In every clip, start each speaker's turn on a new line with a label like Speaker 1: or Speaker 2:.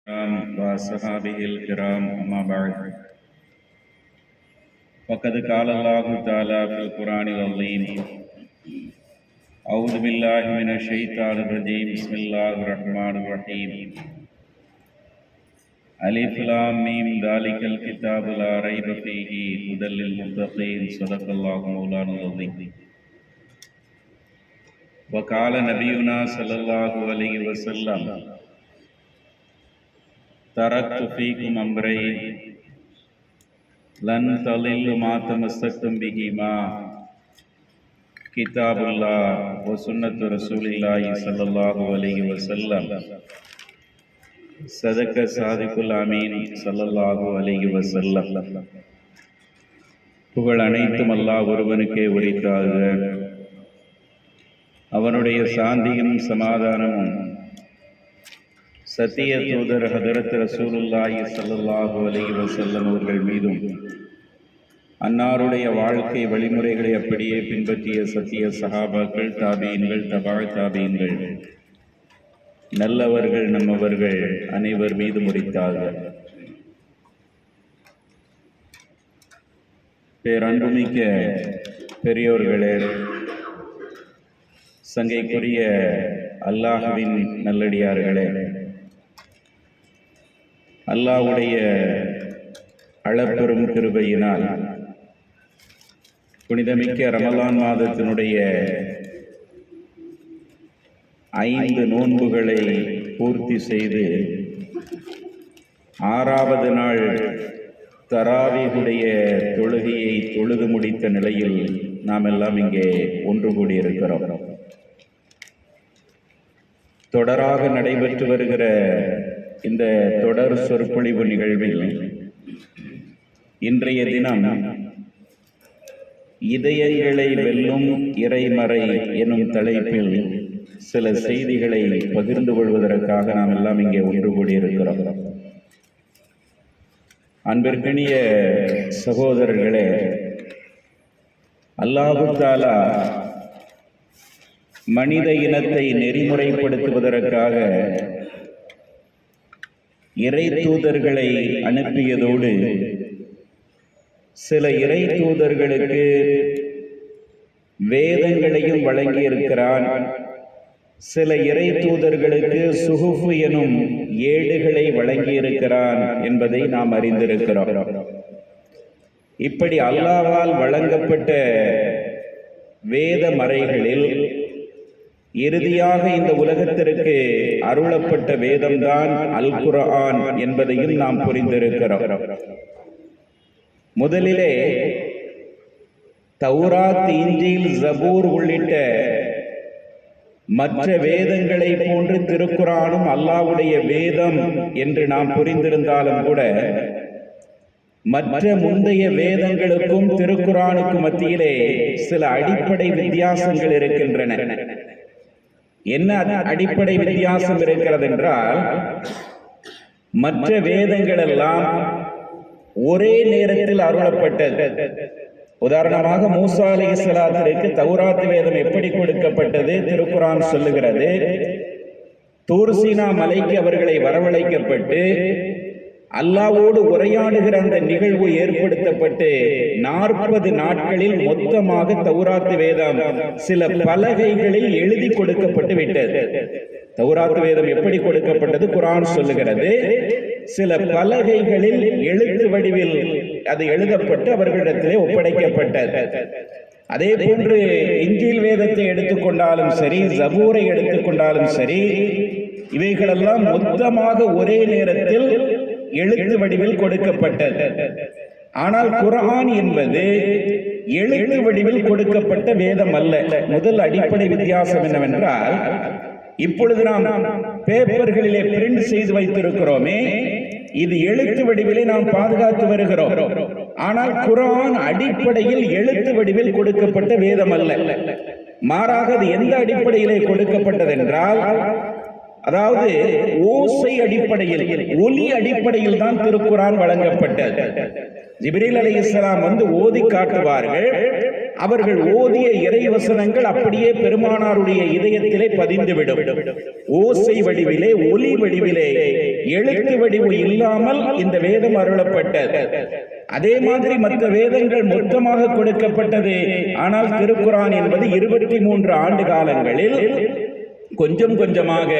Speaker 1: وصحابه الكرام أما بعد فقد قال الله تعالى في القرآن العظيم أعوذ بالله من الشيطان الرجيم بسم الله الرحمن الرحيم ألف لام ميم ذلك الكتاب لا ريب فيه هدى للمتقين صدق الله مولانا العظيم وقال نبينا صلى الله عليه وسلم تركت فيكم أمرين لن تضلوا ما تمسكتم بهما كتاب الله وسنة رسول الله صلى الله عليه وسلم صدق صادق الأمين صلى الله عليه وسلم. புகழ் அனைத்தும் அல்லாஹ் ஒருவனுக்கே உரித்தாக. அவனுடைய சாந்தியும் சமாதானமும் சத்திய தூதர் ஹதரத் ரசூலுல்லாஹி ஸல்லல்லாஹு அலைஹி வஸல்லம் அவர்கள் மீதும் அன்னாருடைய வாழ்க்கை வழிமுறைகளை அப்படியே பின்பற்றிய சத்திய சஹாபாக்கள், தாபீன்கள், தபாஅ் தாபீன்கள், நல்லவர்கள் நம்மவர்கள் அனைவர் மீது உரித்தாக. பேரன்புமிக்க பெரியோர்களே, சங்கைக்குரிய அல்லாஹ்வின் நல்லடியார்களே, அல்லாஹ்வுடைய அளப்பெரும் கிருபையினால் புனிதமிக்க ரமலான் மாதத்தினுடைய 5 நோன்புகளை பூர்த்தி செய்து 6வது நாள் தராவீஹுடைய தொழுகையை தொழுது முடித்த நிலையில் நாம் எல்லாம் இங்கே ஒன்று கூடியிருக்கிறோம். தொடராக நடைபெற்று வருகிற இந்த தொடர் சொற்பொழிவு நிகழ்வில் இன்றைய தினம் இதயங்களை வெல்லும் இறைமறை எனும் தலைப்பில் சில செய்திகளை பகிர்ந்து கொள்வதற்காக நாம் எல்லாம் இங்கே ஒன்று கூடியிருக்கிறோம். அன்பிற்கினிய சகோதரர்களே, அல்லாஹ் தஆலா மனித இனத்தை நெறிமுறைப்படுத்துவதற்காக இறை தூதர்களை அனுப்பியதோடு சில இறை தூதர்களுக்கு வேதங்களையும் வழங்கியிருக்கிறான். சில இறை தூதர்களுக்கு சுஹுஃபு எனும் ஏடுகளை வழங்கியிருக்கிறான் என்பதை நாம் அறிந்திருக்கிறோம். இப்படி அல்லாஹ்வால் வழங்கப்பட்ட வேத மறைகளில் இறுதியாக இந்த உலகத்திற்கு அருளப்பட்ட வேதம்தான் அல் குர்ஆன் என்பதையும் நாம் புரிந்திருக்கிறோம். முதலிலே தௌராத், இன்ஜீல், ஜபூர் உள்ளிட்ட மற்ற வேதங்களை போன்று திருக்குர்ஆனும் அல்லாஹ்வுடைய வேதம் என்று நாம் புரிந்திருந்தாலும் கூட மற்ற முந்தைய வேதங்களுக்கும் திருக்குர்ஆனுக்கும் மத்தியிலே சில அடிப்படை வித்தியாசங்கள் இருக்கின்றன. என்ன அடிப்படை வித்தியாசம் இருக்கிறது என்றால், மற்ற வேதங்கள் எல்லாம் ஒரே நேரத்தில் அருளப்பட்டது. உதாரணமாக மூசா அலைஹிஸ்ஸலாத்திற்கு தௌராத் வேதம் எப்படி கொடுக்கப்பட்டது திருக்குர்ஆன் சொல்லுகிறது. தூர் சீனா மலைக்கு அவர்களை வரவழைக்கப்பட்டு அல்லாஹ்வோடு உரையாடுகிற அந்த நிகழ்வு ஏற்படுத்தப்பட்டு 40 நாட்களில் மொத்தமாக தௌராத் வேதம் சில பலகைகளில் எழுதி கொடுக்கப்பட்டு விட்டது. தௌராத் வேதம் எப்படி கொடுக்கப்பட்டது குர்ஆன் சொல்லுகிறது. சில பலகைகளில் எழுத்து வடிவில் அது எழுதப்பட்டு அவர்களிடத்திலே ஒப்படைக்கப்பட்டது. அதே போன்று இன்ஜீல் வேதத்தை எடுத்துக்கொண்டாலும் சரி, ஜபூரை எடுத்துக்கொண்டாலும் சரி, இவைகளெல்லாம் மொத்தமாக ஒரே நேரத்தில் எழுத்து வடிவில் கொடுக்கப்பட்டது. ஆனால் குர்ஆன் என்பது எழுத்து வடிவில் கொடுக்கப்பட்ட வேதம் அல்ல. முதல் அடிப்படை வித்தியாசம் என்னவென்றால், இப்பொழுது நாம் பேப்பர்களிலே பிரிண்ட் செய்து வைத்திருக்கிறோமே, இது எழுத்து வடிவிலே நாம் பாதுகாத்து வருகிறோம். ஆனால் குர்ஆன் அடிப்படையில் எழுத்து வடிவில் கொடுக்கப்பட்ட வேதம் அல்ல. மாறாக அது எந்த அடிப்படையிலே கொடுக்கப்பட்டது என்றால், அதாவது ஓசை அடிப்படையில், ஒலி அடிப்படையில் தான் திருக்குர்ஆன் வழங்கப்பட்டது. ஜிப்ரீல் அலைஹிஸ்ஸலாம் வந்து ஓதி காட்டுவார்கள். அவர்கள் ஓதிய இறைவசனங்கள் அப்படியே பெருமானாருடைய இதயத்திலே பதிந்துவிடும். ஓசை வடிவிலே, ஒலி வடிவிலே, எழுத்து வடிவு இல்லாமல் இந்த வேதம் அருளப்பட்டது. அதே மாதிரி மற்ற வேதங்கள் மொத்தமாக கொடுக்கப்பட்டது. ஆனால் திருக்குர்ஆன் என்பது 23 ஆண்டு காலங்களில் கொஞ்சம் கொஞ்சமாக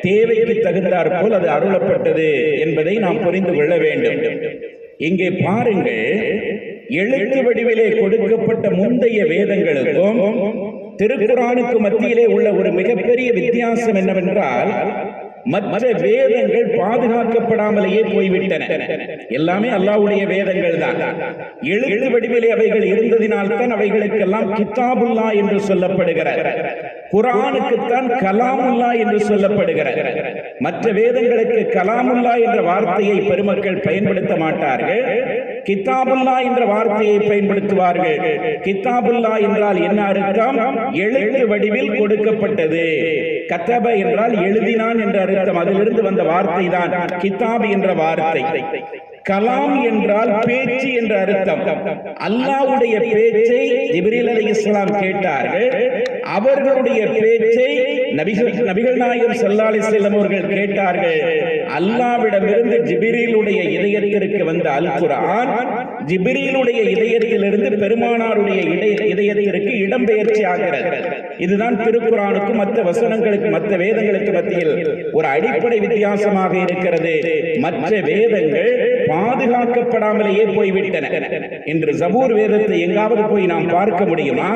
Speaker 1: தேவைக்கு தகுந்தாற் போல் அது அருளப்பட்டது என்பதை நாம் புரிந்து கொள்ள வேண்டும். இங்கே பாருங்கள், எழுத்து வடிவிலே கொடுக்கப்பட்ட முந்தைய வேதங்களுக்கும் திருக்குர்ஆனுக்கு மத்தியிலே உள்ள ஒரு மிகப்பெரிய வித்தியாசம் என்னவென்றால், மற்ற வேதங்கள் பாதுகாக்கப்படாமலேயே போய்விட்டன. எல்லாமே அல்லாஹ்வுடைய வேதங்கள் தான். எழுத்து வடிவிலே அவைகள் இருந்ததினால்தான் அவைகளுக்கெல்லாம் கிதாபுல்லா என்று சொல்லப்படுகிறது. குர்ஆனுக்குத்தான் கலாமுல்லா என்று சொல்லப்படுகிறது. மற்ற வேதங்களுக்கு கலாமுல்லா என்ற வார்த்தையை பெருமக்கள் பயன்படுத்த மாட்டார்கள். கிதாபுல்லா என்ற வார்த்தையை பயன்படுத்துவார்கள். கிதாபுல்லா என்றால் என்ன அர்த்தம்? எழுத்து வடிவில் கொடுக்கப்பட்டது. கதப என்றால் எழுதினான் என்ற அர்த்தம். அதிலிருந்து வந்த வார்த்தை தான் கிதாப் என்ற வார்த்தை. கலாம் என்றால் பேச்சு என்ற அர்த்தம். அல்லாஹ்வுடைய பேச்சை ஜிப்ரீல் அலைஹிஸ்ஸலாம் கேட்டார்கள். அவர்களுடைய பேச்சை நபிகள் நாயகம் ஸல்லல்லாஹு அலைஹி வஸல்லம் அவர்கள் கேட்டார்கள். அல்லாஹ்விடமிருந்து ஜிப்ரீலுடைய இதயத்திற்கு வந்த அல் குர்ஆன் ஜிப்ரீலுடைய இதயத்திலிருந்து பெருமானாருடைய இதயத்திற்கு இடம்பெயர்ச்சி ஆகிறது. இதுதான் திருக்குர்ஆனுக்கு மற்ற வசனங்களுக்கு, மற்ற வேதங்களுக்கு மத்தியில் ஒரு அடிப்படை வித்தியாசமாக இருக்கிறது. மற்ற வேதங்கள் பாதுகாக்கப்படாமலேயே போய்விட்டன. இன்று ஜபூர் வேதத்தை எங்காவது போய் நாம் பார்க்க முடியுமா?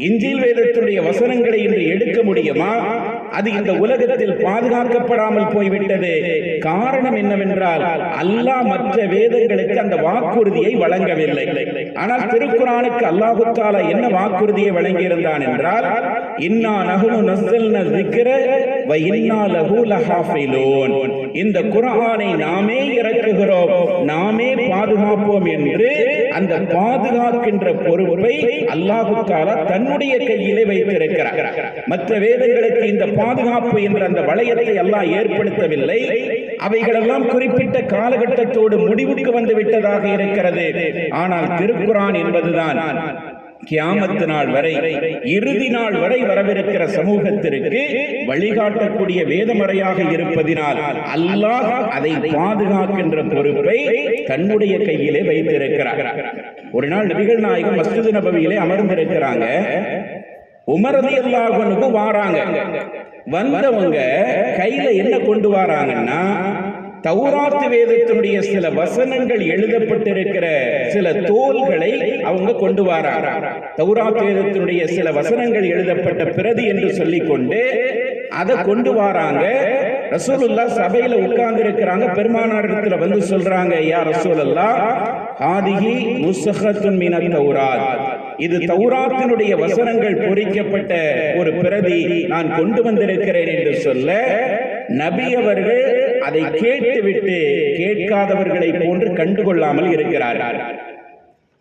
Speaker 1: இன்ஜீல் வேதத்துடைய வசனங்களை இன்று எடுக்க முடியுமா? அது இந்த உலகத்தில் பாதுகாக்கப்படாமல் போய்விட்டது. காரணம் என்னவென்றால், அல்லாஹ் மற்ற வேதங்களுக்கு அந்த வாக்குறுதியை வழங்கவில்லை. ஆனால் திருக்குர்ஆனுக்கு அல்லாஹ் தஆலா என்ன வாக்குறுதியை வழங்கியிருந்தான் என்றால், இன்னா நஹ்னு நஸல்னா ஸிக்ர வ இன்னா லஹு லஹாஃபிலூன், இந்த குர்ஆனை நாமே இறக்குகிறோம், நாமே பாதுகாப்போம் என்று அந்த பாதுகாக்கின்ற பொறுப்பை அல்லாஹ் தஆலா தன்னுடைய கையிலே வைத்திருக்கிறார். மற்ற வேதங்களுக்கு இந்த பாதுகாப்பு என்ற அந்த வளையத்தை அல்லாஹ் ஏற்படுத்தவில்லை. அவைகளெல்லாம் குறிப்பிட்ட காலகட்டத்தோடு முடிவுக்கு வந்து விட்டதாக இருக்கிறது. ஆனால் திருக்குர்ஆன் என்பதுதான் கியாமத்து நாள் வரை, இறுதி நாள் வரை வரவிருக்கிற சமூகத்திற்கு வழிகாட்டக்கூடிய வேதமறையாக இருப்பதினால் அல்லாஹ் அதை பாதுகாக்கின்ற பொறுப்பை தன்னுடைய கையிலே வைத்திருக்கிறார். ஒரு நாள் நபிகள் நாயகம் மஸ்ஜித் நபவியிலே அமர்ந்திருக்கிறாங்க. உமர் ரலியல்லாஹு அன்ஹு வாராங்க. வந்தவங்க கையில என்ன கொண்டு வராங்கன்னா, தௌராத் வேதத்தினுடைய சில வசனங்கள் எழுதப்பட்டிருக்கிற சில தோல்களை அவங்க கொண்டு வராங்க. தௌராத் வேதத்தினுடைய சில வசனங்கள் எழுதப்பட்ட பிரதி என்று சொல்லிக்கொண்டு அதை கொண்டு வராங்க. ரசூலுல்லாஹ் சபையில உட்கார்ந்து இருக்கிறாங்க. பெருமானாரிடத்துல வந்து சொல்றாங்க, யா ரசூலல்லாஹ், ஹாதிஹி நுஸ்ஹத்துன் மினத் தௌராத், இது தௌராத்தினுடைய வசனங்கள் பொறிக்கப்பட்ட ஒரு பிரதி நான் கொண்டு வந்திருக்கிறேன் என்று சொல்ல, நபி அவர்கள் அதை கேட்டுவிட்டு கேட்காதவர்களை போன்று கண்டுகொள்ளாமல் இருக்கிறார்கள்.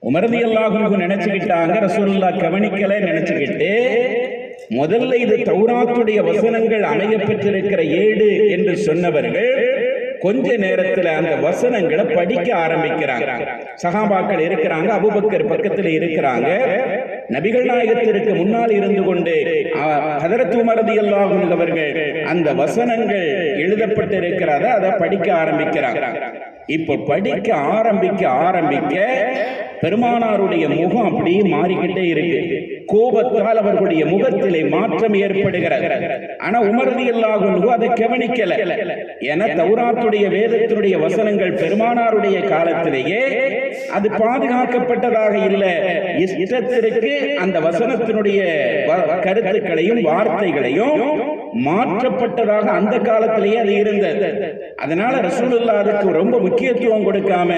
Speaker 1: உமர் ரலியல்லாஹு அன்ஹு நினைச்சுக்கிட்டாங்க, ரசூலுல்லாஹ் கவனிக்கல நினைச்சுக்கிட்டு, முதல்ல இது தௌராத்துடைய வசனங்கள் அமைய பெற்றிருக்கிற ஏடு என்று சொன்னவர்கள் கொஞ்ச நேரத்தில் அந்த வசனங்களை படிக்க ஆரம்பிக்கிறாங்க. சஹாபாக்கள் இருக்கிறாங்க, அபூபக்கர் பக்கத்தில் இருக்கிறாங்க. நபிகள் நாயகத்திற்கு முன்னால் இருந்து கொண்டு ஹதரத் உமர் ரலியல்லாஹு அன்ஹு அவர்கள் அந்த வசனங்கள் எழுதப்பட்டிருக்கிறத அதை படிக்க ஆரம்பிக்கிறாங்க. இப்ப படிக்க ஆரம்பிக்க பெருமானாருடைய முகம் அப்படியே மாறிக்கிட்டே இருக்கு. கோபத்தால் அவர்களுடைய முகத்திலே மாற்றம் ஏற்படுகிறது. ஆனா உமர் ரலியல்லாஹு அன்ஹு அதை கவனிக்கல. என தௌராத்துடைய வேதத்தினுடைய வசனங்கள் பெருமானாருடைய காலத்திலேயே அது பாதுகாக்கப்பட்டதாக இல்லை. இஷ்டத்திற்கு அந்த வசனத்தினுடைய கருத்துக்களையும் வார்த்தைகளையும் மாற்றப்பட்டதாக அந்த காலத்திலேயே அது இருந்தது. அதனால ரசூலுல்லாஹ் அதுக்கு ரொம்ப முக்கியத்துவம் கொடுக்காம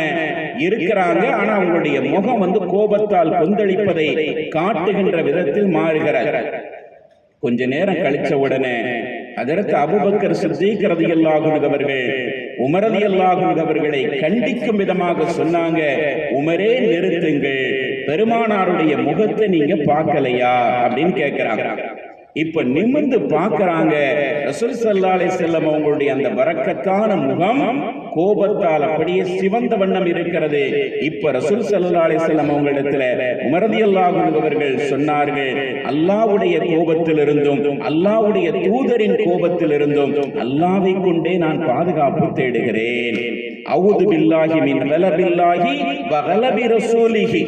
Speaker 1: இருக்கிறாங்க. ஆனா அவங்களுடைய முகம் வந்து கோபத்தால் கொந்தளிப்பதை காட்டுகின்ற விதத்தில் மாறுகிறார். கொஞ்ச நேரம் கழிச்ச உடனே ஹஜ்ரத் அபூபக்கர் சித்தீக் ரலியல்லாஹு அன்ஹு அவர்கள் உமர் ரலியல்லாஹு அன்ஹு அவர்களை கண்டிக்கும் விதமாக சொன்னாங்க, உமரே நிறுத்துங்கள், பெருமானாருடைய முகத்தை நீங்க பார்க்கலையா அப்படின்னு கேட்கிறாங்க. இப்ப நிமிர்ந்து பார்க்கறாங்க. ரசூல் ஸல்லல்லாஹு அலைஹி வஸல்லம் அவங்களுடைய அந்த பரக்கத்தான முகம் கோபத்தால் அப்படியே சிவந்த வண்ணம் இருக்கிறது. இப்ப ரசூல் ஸல்லல்லாஹு அலைஹி வஸல்லம் அவங்களிடத்துல உமர் ரலியல்லாஹு அன்ஹு அவர்கள் சொன்னார்கள், அல்லாஹ்வுடைய கோபத்திலிருந்தும் அல்லாஹ்வுடைய தூதரின் கோபத்திலிருந்தும் அல்லாஹ்வை கொண்டே நான் பாதுகாப்பு தேடுகிறேன். அஊது பில்லாஹி மின் கலபில்லாஹி வ கலபி ரசூலிஹி.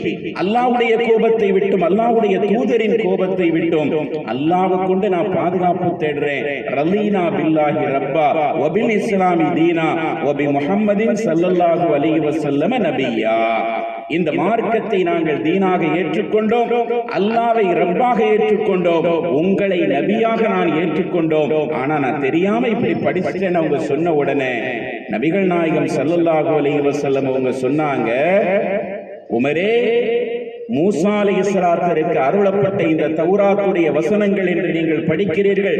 Speaker 1: அல்லாஹ்வுடைய கோபத்தை விட்டும் அல்லாஹ்வுடைய தூதரின் கோபத்தை விட்டும் அல்லாஹ்வை கொண்டு நான் பாதுகாப்பு தேடுறேன். ரலீனா பில்லாஹி ரப்பா வ பில் இஸ்லாமி தீனா வ பி முஹம்மதின் ஸல்லல்லாஹு அலைஹி வஸல்லம் நபியா. இந்த மார்க்கத்தை நாங்கள் தீனாக ஏற்றுக்கொண்டோம், அல்லாஹ்வை ரப்பாக ஏற்றுக்கொண்டோம், உங்களை நபியாக நான் ஏற்றுக்கொண்டோம். ஆனா நான் தெரியாம இப்படி படிச்சிட்டேன்னு அவங்க சொன்ன உடனே நபிகள் நாயகம் ஸல்லல்லாஹு அலைஹி வஸல்லம் அவங்க சொன்னாங்க, உமரே, மூசா அலைஹிஸ்ஸலாத்திற்கு அருளப்பட்ட இந்த தௌராத்துடைய வசனங்கள் என்று நீங்கள் படிக்கிறீர்கள்.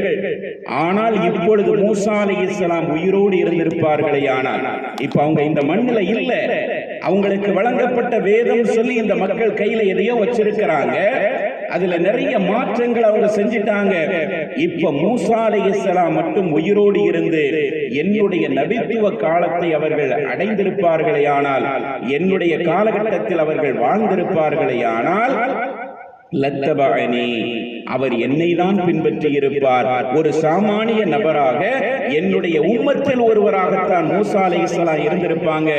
Speaker 1: ஆனால் இப்பொழுது மூசா அலைஹிஸ்ஸலாம் உயிரோடு இருந்திருப்பார்களே, ஆனால் இப்ப அவங்க இந்த மண்ணில இல்ல. அவங்களுக்கு வழங்கப்பட்ட வேதம் சொல்லி இந்த மக்கள் கையில எதையோ வச்சிருக்கிறாங்க. அதுல நிறைய மாற்றங்கள் அவங்க செஞ்சிட்டாங்க. இப்ப மூசா அலைஹிஸ்ஸலாம் மட்டும் உயிரோடு இருந்து என்னுடைய நபித்துவ காலத்தை அவர்கள் அடைந்திருப்பார்களே, ஆனால் என்னுடைய காலகட்டத்தில் அவர்கள் வாழ்ந்திருப்பார்களே, ஆனால் லத்தபஅனி, அவர் என்னை தான் பின்பற்றி இருப்பார். ஒரு சாமானிய நபராக என்னுடைய உம்மத்தில் ஒருவராகத்தான் மூசா அலைஹிஸ்ஸலாம் இருந்திருப்பாங்க.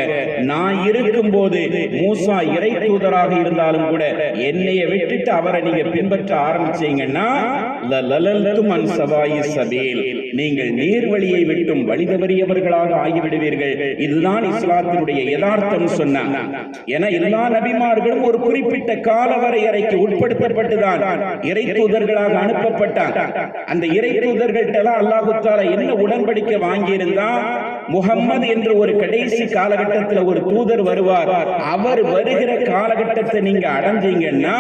Speaker 1: நான் இருக்கும்போது மூசா இறை தூதராக இருந்தாலும் கூட என்னைய விட்டுட்டு அவரை நீங்க பின்பற்ற ஆரம்பிச்சீங்கன்னா லலலல்தும் அன் சவாயி சபீல், நீங்கள் நேர்வழியை விட்டும் வழி தவறியவர்களாக ஆகிவிடுவீர்கள். இதுதான் இஸ்லாத்தினுடைய யதார்த்தம் சொன்னாங்க. என எல்லா நபிமார்களும் ஒரு குறிப்பிட்ட கால வரையறைக்கு உட்படுத்தப்பட்டுதான் இறை தூதர்களாக அனுப்பப்பட்டாங்க. அந்த இறை தூதர்கள்ட்ட அல்லாஹ் தஆலா என்ன உடன்படிக்கை வாங்கியிருந்தா, முஹம்மது என்ற ஒரு கடைசி காலகட்டத்தில் ஒரு தூதர் வருவார், அவர் வருகிற காலகட்டத்தை நீங்க அடைஞ்சீங்கன்னா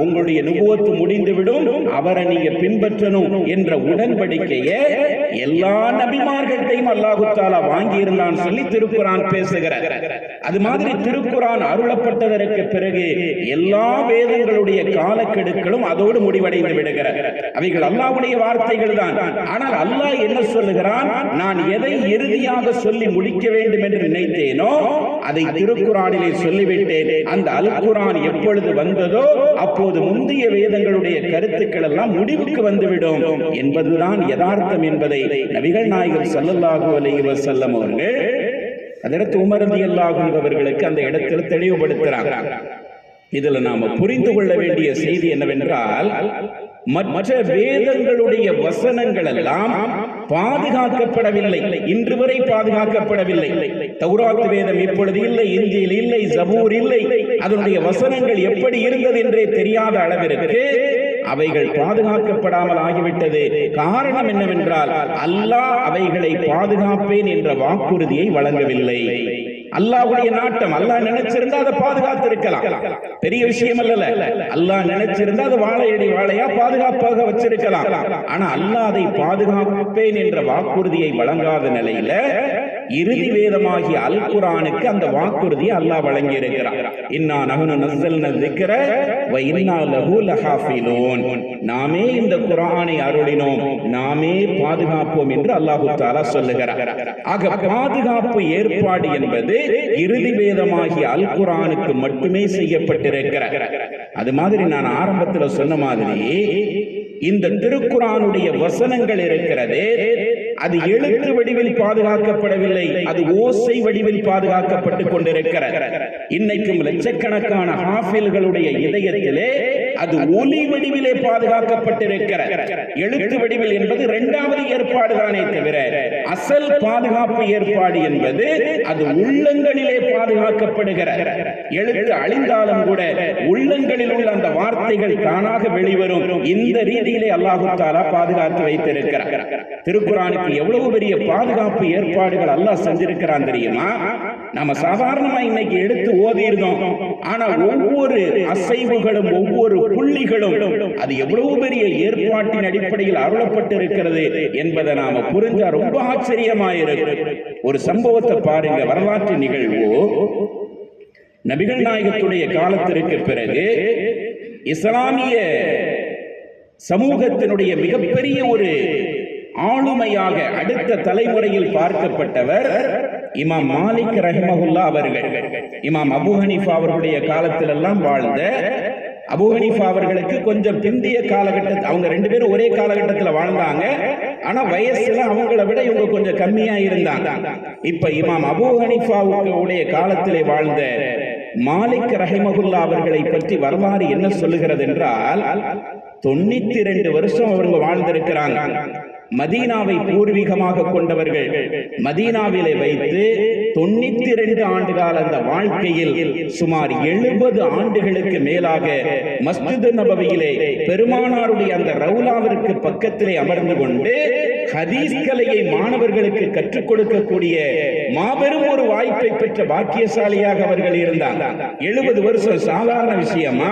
Speaker 1: உங்களுடைய நுபுவத்து முடிந்துவிடும், அவரை நீங்க பின்பற்றணும் என்ற உடன்படிக்கையை எல்லா நபிமார்கள்ட்டையும் அல்லாஹ் தஆலா வாங்கி இருந்தான் சொல்லி திருக்குர்ஆன் பேசுகிறார். அது மாதிரி திருக்குர்ஆன் அருளப்பட்டதற்கு பிறகு எல்லா வேதங்களுடைய காலக்கெடுக்களும் அதோடு முடிவடைந்து விடுகிறது. அவைகள் அல்லாஹ்வுடைய வார்த்தைகள் தான். ஆனால் அல்லாஹ் என்ன சொல்லுகிறான், நான் எதை இறுதியாக சொல்லி முடிக்க வேண்டும் என்று நினைத்தேனோ அதை திருக்குர்ஆனிலே சொல்லிவிட்டேன். அந்த அல் குர்ஆன் எப்பொழுது வந்ததோ அப்போது முந்தைய வேதங்களுடைய கருத்துக்கள் எல்லாம் முடிவுக்கு வந்துவிடும் என்பதுதான் யதார்த்தம் என்பதை நபிகள் நாயகம் ஸல்லல்லாஹு அலைஹி வஸல்லம் அவர்கள் அதற்கு உமர் ரலியல்லாஹு அன்ஹு அவர்களுக்கு அந்த இடத்தில் தெளிவுபடுத்துகிறார். இதுல நாம புரிந்து கொள்ள வேண்டிய செய்தி என்னவென்றால், மற்ற வேதங்களுடைய வசனங்கள் எல்லாம் பாதுகாக்கப்படவில்லை, இன்று வரை பாதுகாக்கப்படவில்லை. தௌராத் வேதம் இப்பொழுது இல்லை, இன்ஜீல் இல்லை, ஜபூர் இல்லை. அதனுடைய வசனங்கள் எப்படி இருந்தது என்றே தெரியாத அளவிற்கு அவைகள் பாதுகாக்கப்படாமல் ஆகிவிட்டது. காரணம் என்னவென்றால், அல்லாஹ் அவைகளை பாதுகாப்பேன் என்ற வாக்குறுதியை வழங்கவில்லை. அல்லாஹ்வுடைய நாட்டம். அல்லாஹ் நினைச்சிருந்தா அதை பாதுகாத்து இருக்கலாம், பெரிய விஷயம் அல்ல. அல்லாஹ் நினைச்சிருந்தா அது வாழையடி வாழையா பாதுகாப்பாக வச்சிருக்கலாம். ஆனா அல்லாஹ் அதை பாதுகாப்பேன் என்ற வாக்குறுதியை வழங்காத நிலையில இறுதி வேதமாகிய அல் குர்ஆனுக்கு அந்த வாக்குறுதியை அல்லாஹ் வழங்கி இருக்கிறார். இன்னா நஹ்னு நஸல்னா ذிக்ர வ இன்னா லஹு லஹாஃபிலூன். நாமே இந்த குர்ஆனை அருளினோம், நாமே பாதுகாப்போம் என்று அல்லாஹ் தஆலா சொல்லுகிறார். ஆக பாதுகாப்பு ஏற்பாடு என்பது இறுதி வேதமாகிய அல் குர்ஆனுக்கு மட்டுமே செய்யப்பட்டிருக்கிறது. அது மாதிரி நான் ஆரம்பத்தில் சொன்ன மாதிரி இந்த திருக்குர்ஆனுடைய வசனங்கள் இருக்கிறது, அது எழுத்து வடிவில் பாதுகாக்கப்படவில்லை, அது ஓசை வடிவில் பாதுகாக்கப்பட்டுக் கொண்டிருக்கிறது. இன்னைக்கும் லட்சக்கணக்கான ஹாஃபில்களுடைய இதயத்திலே அது ஒலி வடிவிலே பாதுகாக்கப்பட்டிருக்கிறது. எழுத்து வடிவில் என்பது இரண்டாவது ஏற்பாடு தானே தவிர அசல் பாதுகாப்பு ஏற்பாடு என்பது அது உள்ளங்களிலே பாதுகாக்கப்படுகிறது. எழுத்து அழிந்தாலும் கூட உள்ளங்களில் உள்ள அந்த வார்த்தைகள் தானாக வெளிவரும். இந்த ரீதியிலே அல்லாஹ் தஆலா பாதுகாத்து வைத்திருக்கிறார். திருக்குர்ஆனுக்கு எவ்வளவு பெரிய பாதுகாப்பு ஏற்பாடுகள் அல்லாஹ் செஞ்சிருக்கிறான் தெரியுமா? நாம சாதாரணமா இன்னைக்கு எடுத்து ஓதி இருந்தோம், ஆனா ஒவ்வொரு அசைவுகளும் ஒவ்வொரு புள்ளிகளும் அது எவ்வளவு பெரிய ஏற்பாட்டின் அடிப்படையில் அருளப்பட்டிருக்கிறது என்பதை நாம புரிஞ்சா ரொம்ப ஆச்சரியமாயிருக்கு. ஒரு சம்பவத்தை பாருங்க, வரலாற்று நிகழ்வு. நபிகள் நாயகத்துடைய காலத்திற்கு பிறகு இஸ்லாமிய சமூகத்தினுடைய மிகப்பெரிய ஒரு ஆளுமையாக அடுத்த தலைமுறையில் பார்க்கப்பட்டவர் இமாம் மாலிக் ரஹிமஹுல்லா அவர்கள். இமாம் அபூ ஹனீஃபா அவர்களுடைய காலத்திலெல்லாம் வாழ்ந்த, அபூ ஹனீஃபா அவர்களுக்கு கொஞ்சம் பிந்திய காலகட்டத்தில், அவங்க ரெண்டு பேரும் ஒரே காலகட்டத்தில் வாழ்ந்தாங்க. ஆனா வயசுல அவங்கள விட இவங்க கொஞ்சம் கம்மியா இருந்தாங்க. இப்ப இமாம் அபூ ஹனீஃபாவுடைய காலத்திலே வாழ்ந்த மாலிக் ரஹிமஹுல்லா அவர்களை பற்றி வரலாறு என்ன சொல்லுகிறது என்றால், 92 வருஷம் அவங்க வாழ்ந்திருக்கிறாங்க. மதீனாவை பூர்வீகமாக கொண்டவர்கள். மதீனாவிலே வைத்து 92 ஆண்டு கால அந்த வாழ்க்கையில் சுமார் 70 ஆண்டுகளுக்கு மேலாக மஸ்ஜித் நபவியிலே பெருமானாருடைய அந்த ரவுலாவிற்கு பக்கத்திலே அமர்ந்து கொண்டு ஹதீஸ் கலையை மாணவர்களுக்கு கற்றுக் கொடுக்கக்கூடிய மாபெரும் ஒரு வாய்ப்பை பெற்ற பாக்கியசாலியாக அவர்கள் இருந்தாங்க. 70 வருஷம் சாதாரண விஷயமா?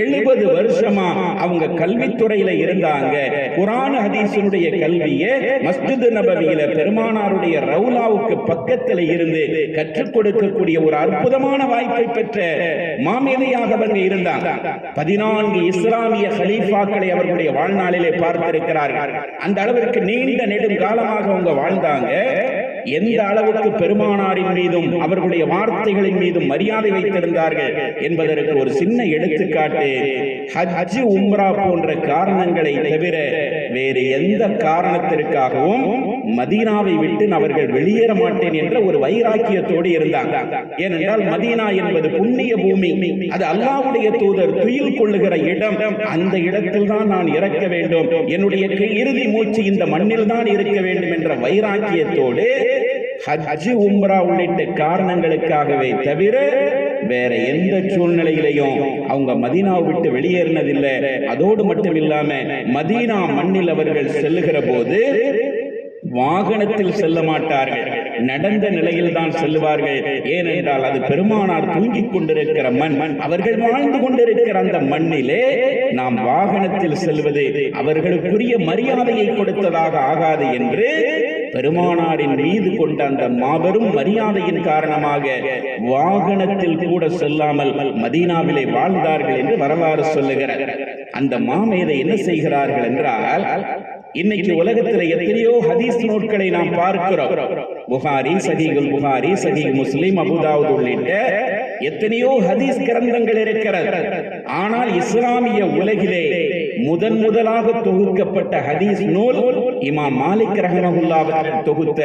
Speaker 1: 70 வருஷமா அவங்க கல்வித்துறையில இருந்தாங்க. குர்ஆன் ஹதீஸினுடைய கல்வியை மஸ்ஜித் நபவியில பெருமானாருடைய ரவுலாவுக்கு பக்கத்தில் இருந்து கற்றுக் கொடுக்கக்கூடிய ஒரு அற்புதமான வாய்ப்பை பெற்ற மாமேதையாக அவங்க இருந்தாங்க. 14 இஸ்லாமிய கலீஃபாக்களை அவர்களுடைய வாழ்நாளிலே பார்த்திருக்கிறார்கள். அந்த அளவிற்கு நீண்ட நெடுங்காலமாக அவங்க வாழ்ந்தாங்க. எந்த அளவுக்கு பெருமானாரின் மீதும் அவர்களுடைய வார்த்தைகளின் மீதும் மரியாதை வைத்திருந்தார்கள் என்பதற்கு ஒரு சின்ன எடுத்துக்காட்டு ஹஜ் உம்ரா போன்ற காரணங்களை தவிர வேறு எந்த காரணத்திற்காகவும் மதீனாவை விட்டு அவர்கள் வெளியேற மாட்டேன் என்ற ஒரு வைராக்கியத்தோடு இருந்தாங்க. ஏனென்றால் மதீனா என்பது புண்ணிய பூமி, அது அல்லாஹ்வுடைய தூதர் துயில் கொள்ளுகிற இடம். அந்த இடத்தில் தான் நான் இறக்க வேண்டும், என்னுடைய இறுதி மூச்சு இந்த மண்ணில் தான் இருக்க வேண்டும் என்ற வைராக்கியத்தோடு ஹஜ் உம்ரா உள்ளிட்ட காரணங்களுக்காகவே தவிர வேற எந்த சூழ்நிலையிலையும் அவங்க மதீனாவை விட்டு வெளியேறினதில்லை. அதோடு மட்டும் இல்லாம மதீனா மண்ணில் அவர்கள் செல்லுகிற போது வாகனத்தில் செல்ல மாட்டார்கள், நடந்த நிலையில் தான் செல்லுவார்கள். ஏனென்றால் அது பெருமானார் தூங்கிக் கொண்டிருக்கிற மண், அவர்கள் வாழ்ந்து கொண்டிருக்கிற அந்த மண்ணிலே நாம் வாகனத்தில் செல்வது அவர்களுக்குரிய மரியாதையை கொடுத்ததாக ஆகாது என்று பெருமானாரின் மீது கொண்ட அந்த மாபெரும் மரியாதையின் காரணமாக வாகனத்தில் கூட செல்லாமல் மதீனாவிலே வாழ்ந்தார்கள் என்று வரலாறு சொல்லுகிறார். அந்த மாமேதை என்ன செய்கிறார்கள் என்றால், இன்னைக்கு உலகத்தில் எத்தனையோ ஹதீஸ் நூல்களை நாம் பார்க்கிறோம். புகாரி, சஹீஹுல் புகாரி, சஹீஹ் முஸ்லிம், அபூதாவூத் உள்ளிட்ட எத்தனையோ ஹதீஸ் கிரந்தங்கள் இருக்கிறது. ஆனால் இஸ்லாமிய உலகிலே முதலாக தொகுக்கப்பட்ட ஹதீஸ் நூல் இமாம் மாலிக் ரஹ்மத்துல்லாஹி அவர்கள் தொகுத்த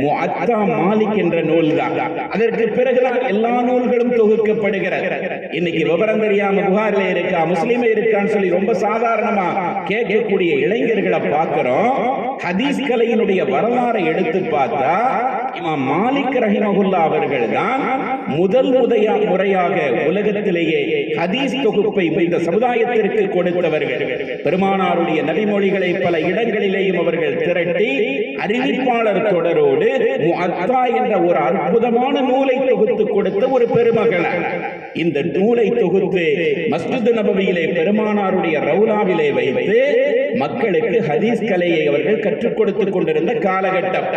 Speaker 1: முஅத்தா மாலிக் என்ற நூல் தான். அதற்கு பிறகுதான் எல்லா நூல்களும் தொகுக்கப்படுகிறது. இன்னைக்கு விவரம் தெரியாம புகாரில இருக்கா, முஸ்லிமே இருக்கான்னு சொல்லி ரொம்ப சாதாரணமா கேட்கக்கூடிய இளைஞர்களை பார்க்கிறோம். ஹதீஸ் கலையினுடைய வரலாறை எடுத்து பார்த்தா இமாம் மாலிக் ரஹிமஹுல்லா அவர்கள் தான் முதல் முறையாக உலகத்திலேயே ஹதீஸ் தொகுப்பை இந்த சமுதாயத்திற்கு கொடுத்தவர்கள். பெருமானாருடைய நபிமொழிகளை பல இடங்களிலேயும் அவர்கள் திரட்டி அறிவிப்பாளர் தொடரோடு முஅத்தா என்ற ஒரு அற்புதமான நூலை தொகுத்து கொடுத்த ஒரு பெருமகனார். இந்த நூலை தொகுத்து மஸ்ஜித் நபவியிலே பெருமானாருடைய ரவுலாவிலே வைத்து மக்களுக்கு ஹதீஸ் கலையை அவர்கள் கற்றுக் கொடுத்துக் கொண்டிருந்த காலகட்டம்.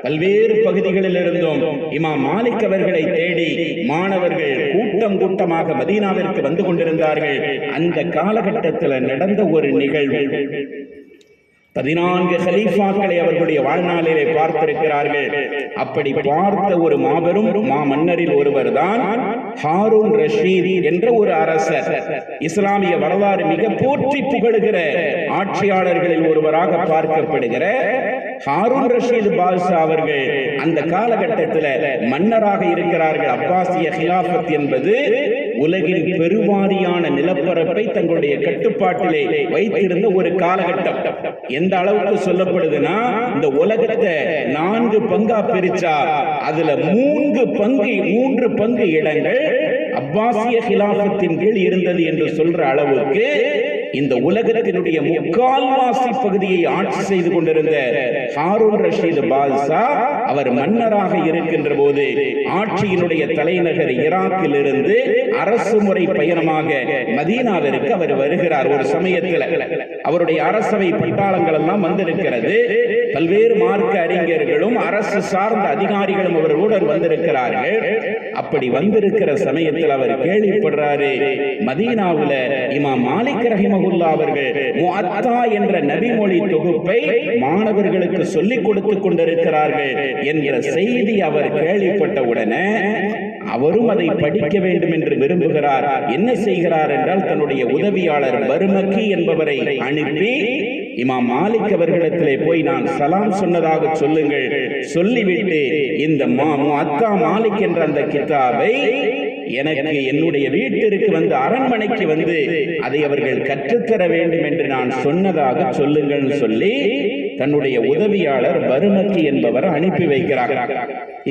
Speaker 1: பல்வேறு பகுதிகளில் இருந்தும் இமாம் மாலிக் அவர்களை தேடி மாணவர்கள் கூட்டம் கூட்டமாக மதீனாவிற்கு வந்து கொண்டிருந்தார்கள். அந்த காலகட்டத்தில் நடந்த ஒரு நிகழ்வு, 14 கலீஃபாக்களை அவர்களுடைய வாழ்நாளிலே பார்த்திருக்கிறார்கள். அப்படி பார்த்த ஒரு மாபெரும் மன்னரில் ஒருவர் தான் ஹாரூன் ரஷீத் என்ற ஒரு அரசர். இஸ்லாமிய வரலாறு மிக போற்றி புகழுகிற ஆட்சியாளர்களில் ஒருவராக பார்க்கப்படுகிற ஹாரூன் ரஷீத் பாதுஷா அவர்கள் அந்த காலகட்டத்தில் மன்னராக இருக்கிறார்கள். அப்பாசிய ஹிலாஃபத் என்பது உலகின் பெருவாரியான நிலப்பரப்பை தங்களுடைய கட்டுப்பாட்டிலே வைத்திருந்த ஒரு காலகட்டம். எந்த அளவுக்கு சொல்லப்படுதுன்னா, இந்த உலகத்தை 4 பங்கா பிரிச்சா அதுல 3 பங்கு இடங்கள் அப்பாசிய ஹிலாஃபத்தின் கீழ் இருந்தது என்று சொல்ற அளவுக்கு இந்த உலகத்தினுடைய 3/4 பகுதியை ஆட்சி செய்து கொண்டிருந்த ஹாரூன் ரஷீத் பாதுஷா அவர் மன்னராக இருக்கின்ற போது ஆட்சியினுடைய தலைநகர் ஈராக்கில் இருந்து அரசு முறை பயணமாக மதீனாவிற்கு அவர் வருகிறார். ஒரு சமயத்தில் அவருடைய அரசவை பட்டாளங்கள் எல்லாம் வந்திருக்கிறது. பல்வேறு மார்க்க அறிஞர்களும் அரசு சார்ந்த அதிகாரிகளும் அவர்களுடன் வந்திருக்கிறார்கள். அப்படி வந்திருக்கிற சமயத்தில் அவர் கேள்விப்படுறாரு, மதீனாவுல இமாம் மாலிக் ரஹிமஹுல்லாஹ் அவர்கள் முஅத்தா என்ற நபிமொழி தொகுப்பை மாணவர்களுக்கு சொல்லிக் கொடுத்துக் கொண்டிருக்கிறார்கள் என்ற செய்தி அவர் கேள்விப்பட்ட உடனே அவரும் அதை படிக்க வேண்டும் என்று விரும்புகிறார். என்ன செய்கிறார் என்றால், தன்னுடைய உதவியாளர் பர்மக்கி என்பவரை அனுப்பி இமாம் மாலிக் அவர்களிடத்திலே போய் நான் சலாம் சொன்னதாக சொல்லுங்கள், சொல்லிவிட்டு இந்த முஅத்தா மாலிக் என்ற அந்த கிதாபை எனக்கு என்னுடைய வீட்டிற்கு வந்து அரண்மனைக்கு வந்து அதை அவர்கள் கற்றுத்தர வேண்டும் என்று நான் சொன்னதாக சொல்லுங்கள் சொல்லி தன்னுடைய உதவியாளர் பர்மக்கி என்பவர் அனுப்பி வைக்கிறார்.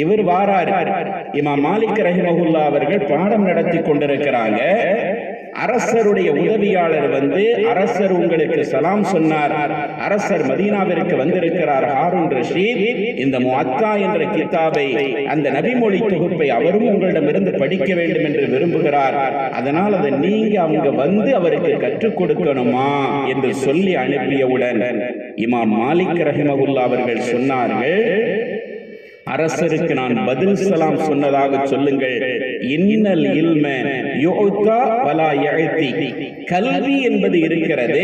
Speaker 1: இவர் வாரார். இமாம் மாலிக் ரஹிமஹுல்லாஹ் அவர்கள் பாடம் நடத்தி கொண்டிருக்கிறாங்க. அரசருடைய உதவியாளர் வந்து, அரசர் உங்களுக்கு சலாம் சொன்னார், அரசர் மதீனாவிற்கு வந்திருக்கிறார் ஹாரூன் ரஷீத், இந்த முஅத்தா என்ற கிதாபை அந்த நபிமொழி தொகுப்பை அவரும் உங்களிடமிருந்து படிக்க வேண்டும் என்று விரும்புகிறார், அதனால் அதை நீங்க அவங்க வந்து அவருக்கு கற்றுக் கொடுக்கணுமா என்று சொல்லி அனுப்பியவுடன் இமாம் மாலிக் ரஹிமஹுல்லாஹ் அவர்கள் சொன்னார்கள், அரசருக்கு நான் பதில் சலாம் சொன்னதாக சொல்லுங்கள். இன்னல் இல்ம யுஅத்தா வலா யஅதி, கல்வி என்பது இருக்கிறது,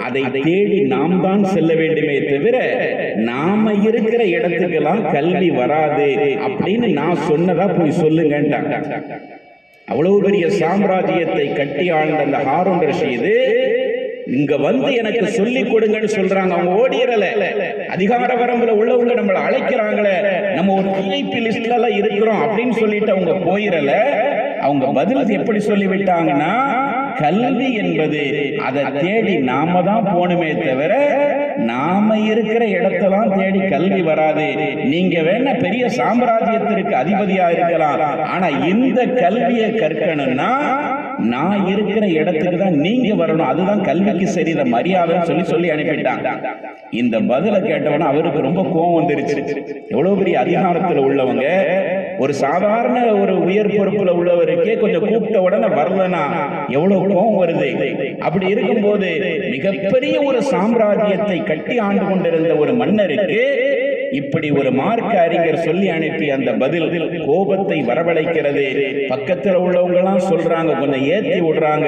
Speaker 1: அதை தேடி நாம் தான் செல்ல வேண்டுமே தவிர நாம இருக்கிற இடத்துக்கெல்லாம் கல்வி வராது அப்படின்னு நான் சொன்னதா போய் சொல்லுங்கன்றாங்க. அவ்வளவு பெரிய சாம்ராஜ்யத்தை கட்டி ஆழ்ந்த அந்த ஹாரூன் ரஷீது இங்க வந்து எனக்கு சொல்லிக் கொடுங்கன்னு சொல்றாங்க. அவங்க ஓடிரல, அதிகார வரம்புல உள்ளவங்க நம்மளை அழைக்கிறாங்களே, நம்ம ஒரு விஐபி லிஸ்ட்ல எல்லாம் இருக்கிறோம் அப்படின்னு சொல்லிட்டு அவங்க போயிரல. அவங்க பதில் எப்படி சொல்லிவிட்டாங்கன்னா, கல்வி என்பது அதை தேடி நாம தான் போகணுமே தவிர நாம இருக்கிற இடத்தெல்லாம் தேடி கல்வி வராது. நீங்க வேணா பெரிய சாம்ராஜ்யத்திற்கு அதிபதியா இருக்கலாம், ஆனா இந்த கல்வியை கற்கணும்னா நான் இருக்கிற இடத்துக்கு தான் நீங்க வரணும், அதுதான் கல்விக்கு சரி மரியாதை சொல்லி சொல்லி அனுப்பிட்டாங்க. இந்த பதில கேட்டவன அவருக்கு ரொம்ப கோபம் வந்துருச்சு. எவ்வளவு பெரிய அதிகாரத்தில் உள்ளவங்க, ஒரு சாதாரண ஒரு உயர் பொறுப்புல உள்ளவருக்கே கொஞ்சம் கூப்பிட்ட உடனே வரலனா எவ்வளவு கோபம் வருது. அப்படி இருக்கும்போது மிகப்பெரிய ஒரு சாம்ராஜ்யத்தை கட்டி ஆண்டு கொண்டிருந்த ஒரு மன்னருக்கு இப்படி ஒரு மார்க்க அறிஞர் சொல்லி அனுப்பி அந்த பதில் கோபத்தை வரவழைக்கிறது. பக்கத்தில் உள்ளவங்க எல்லாம் சொல்றாங்க, கொஞ்சம் ஏத்தி விடுறாங்க,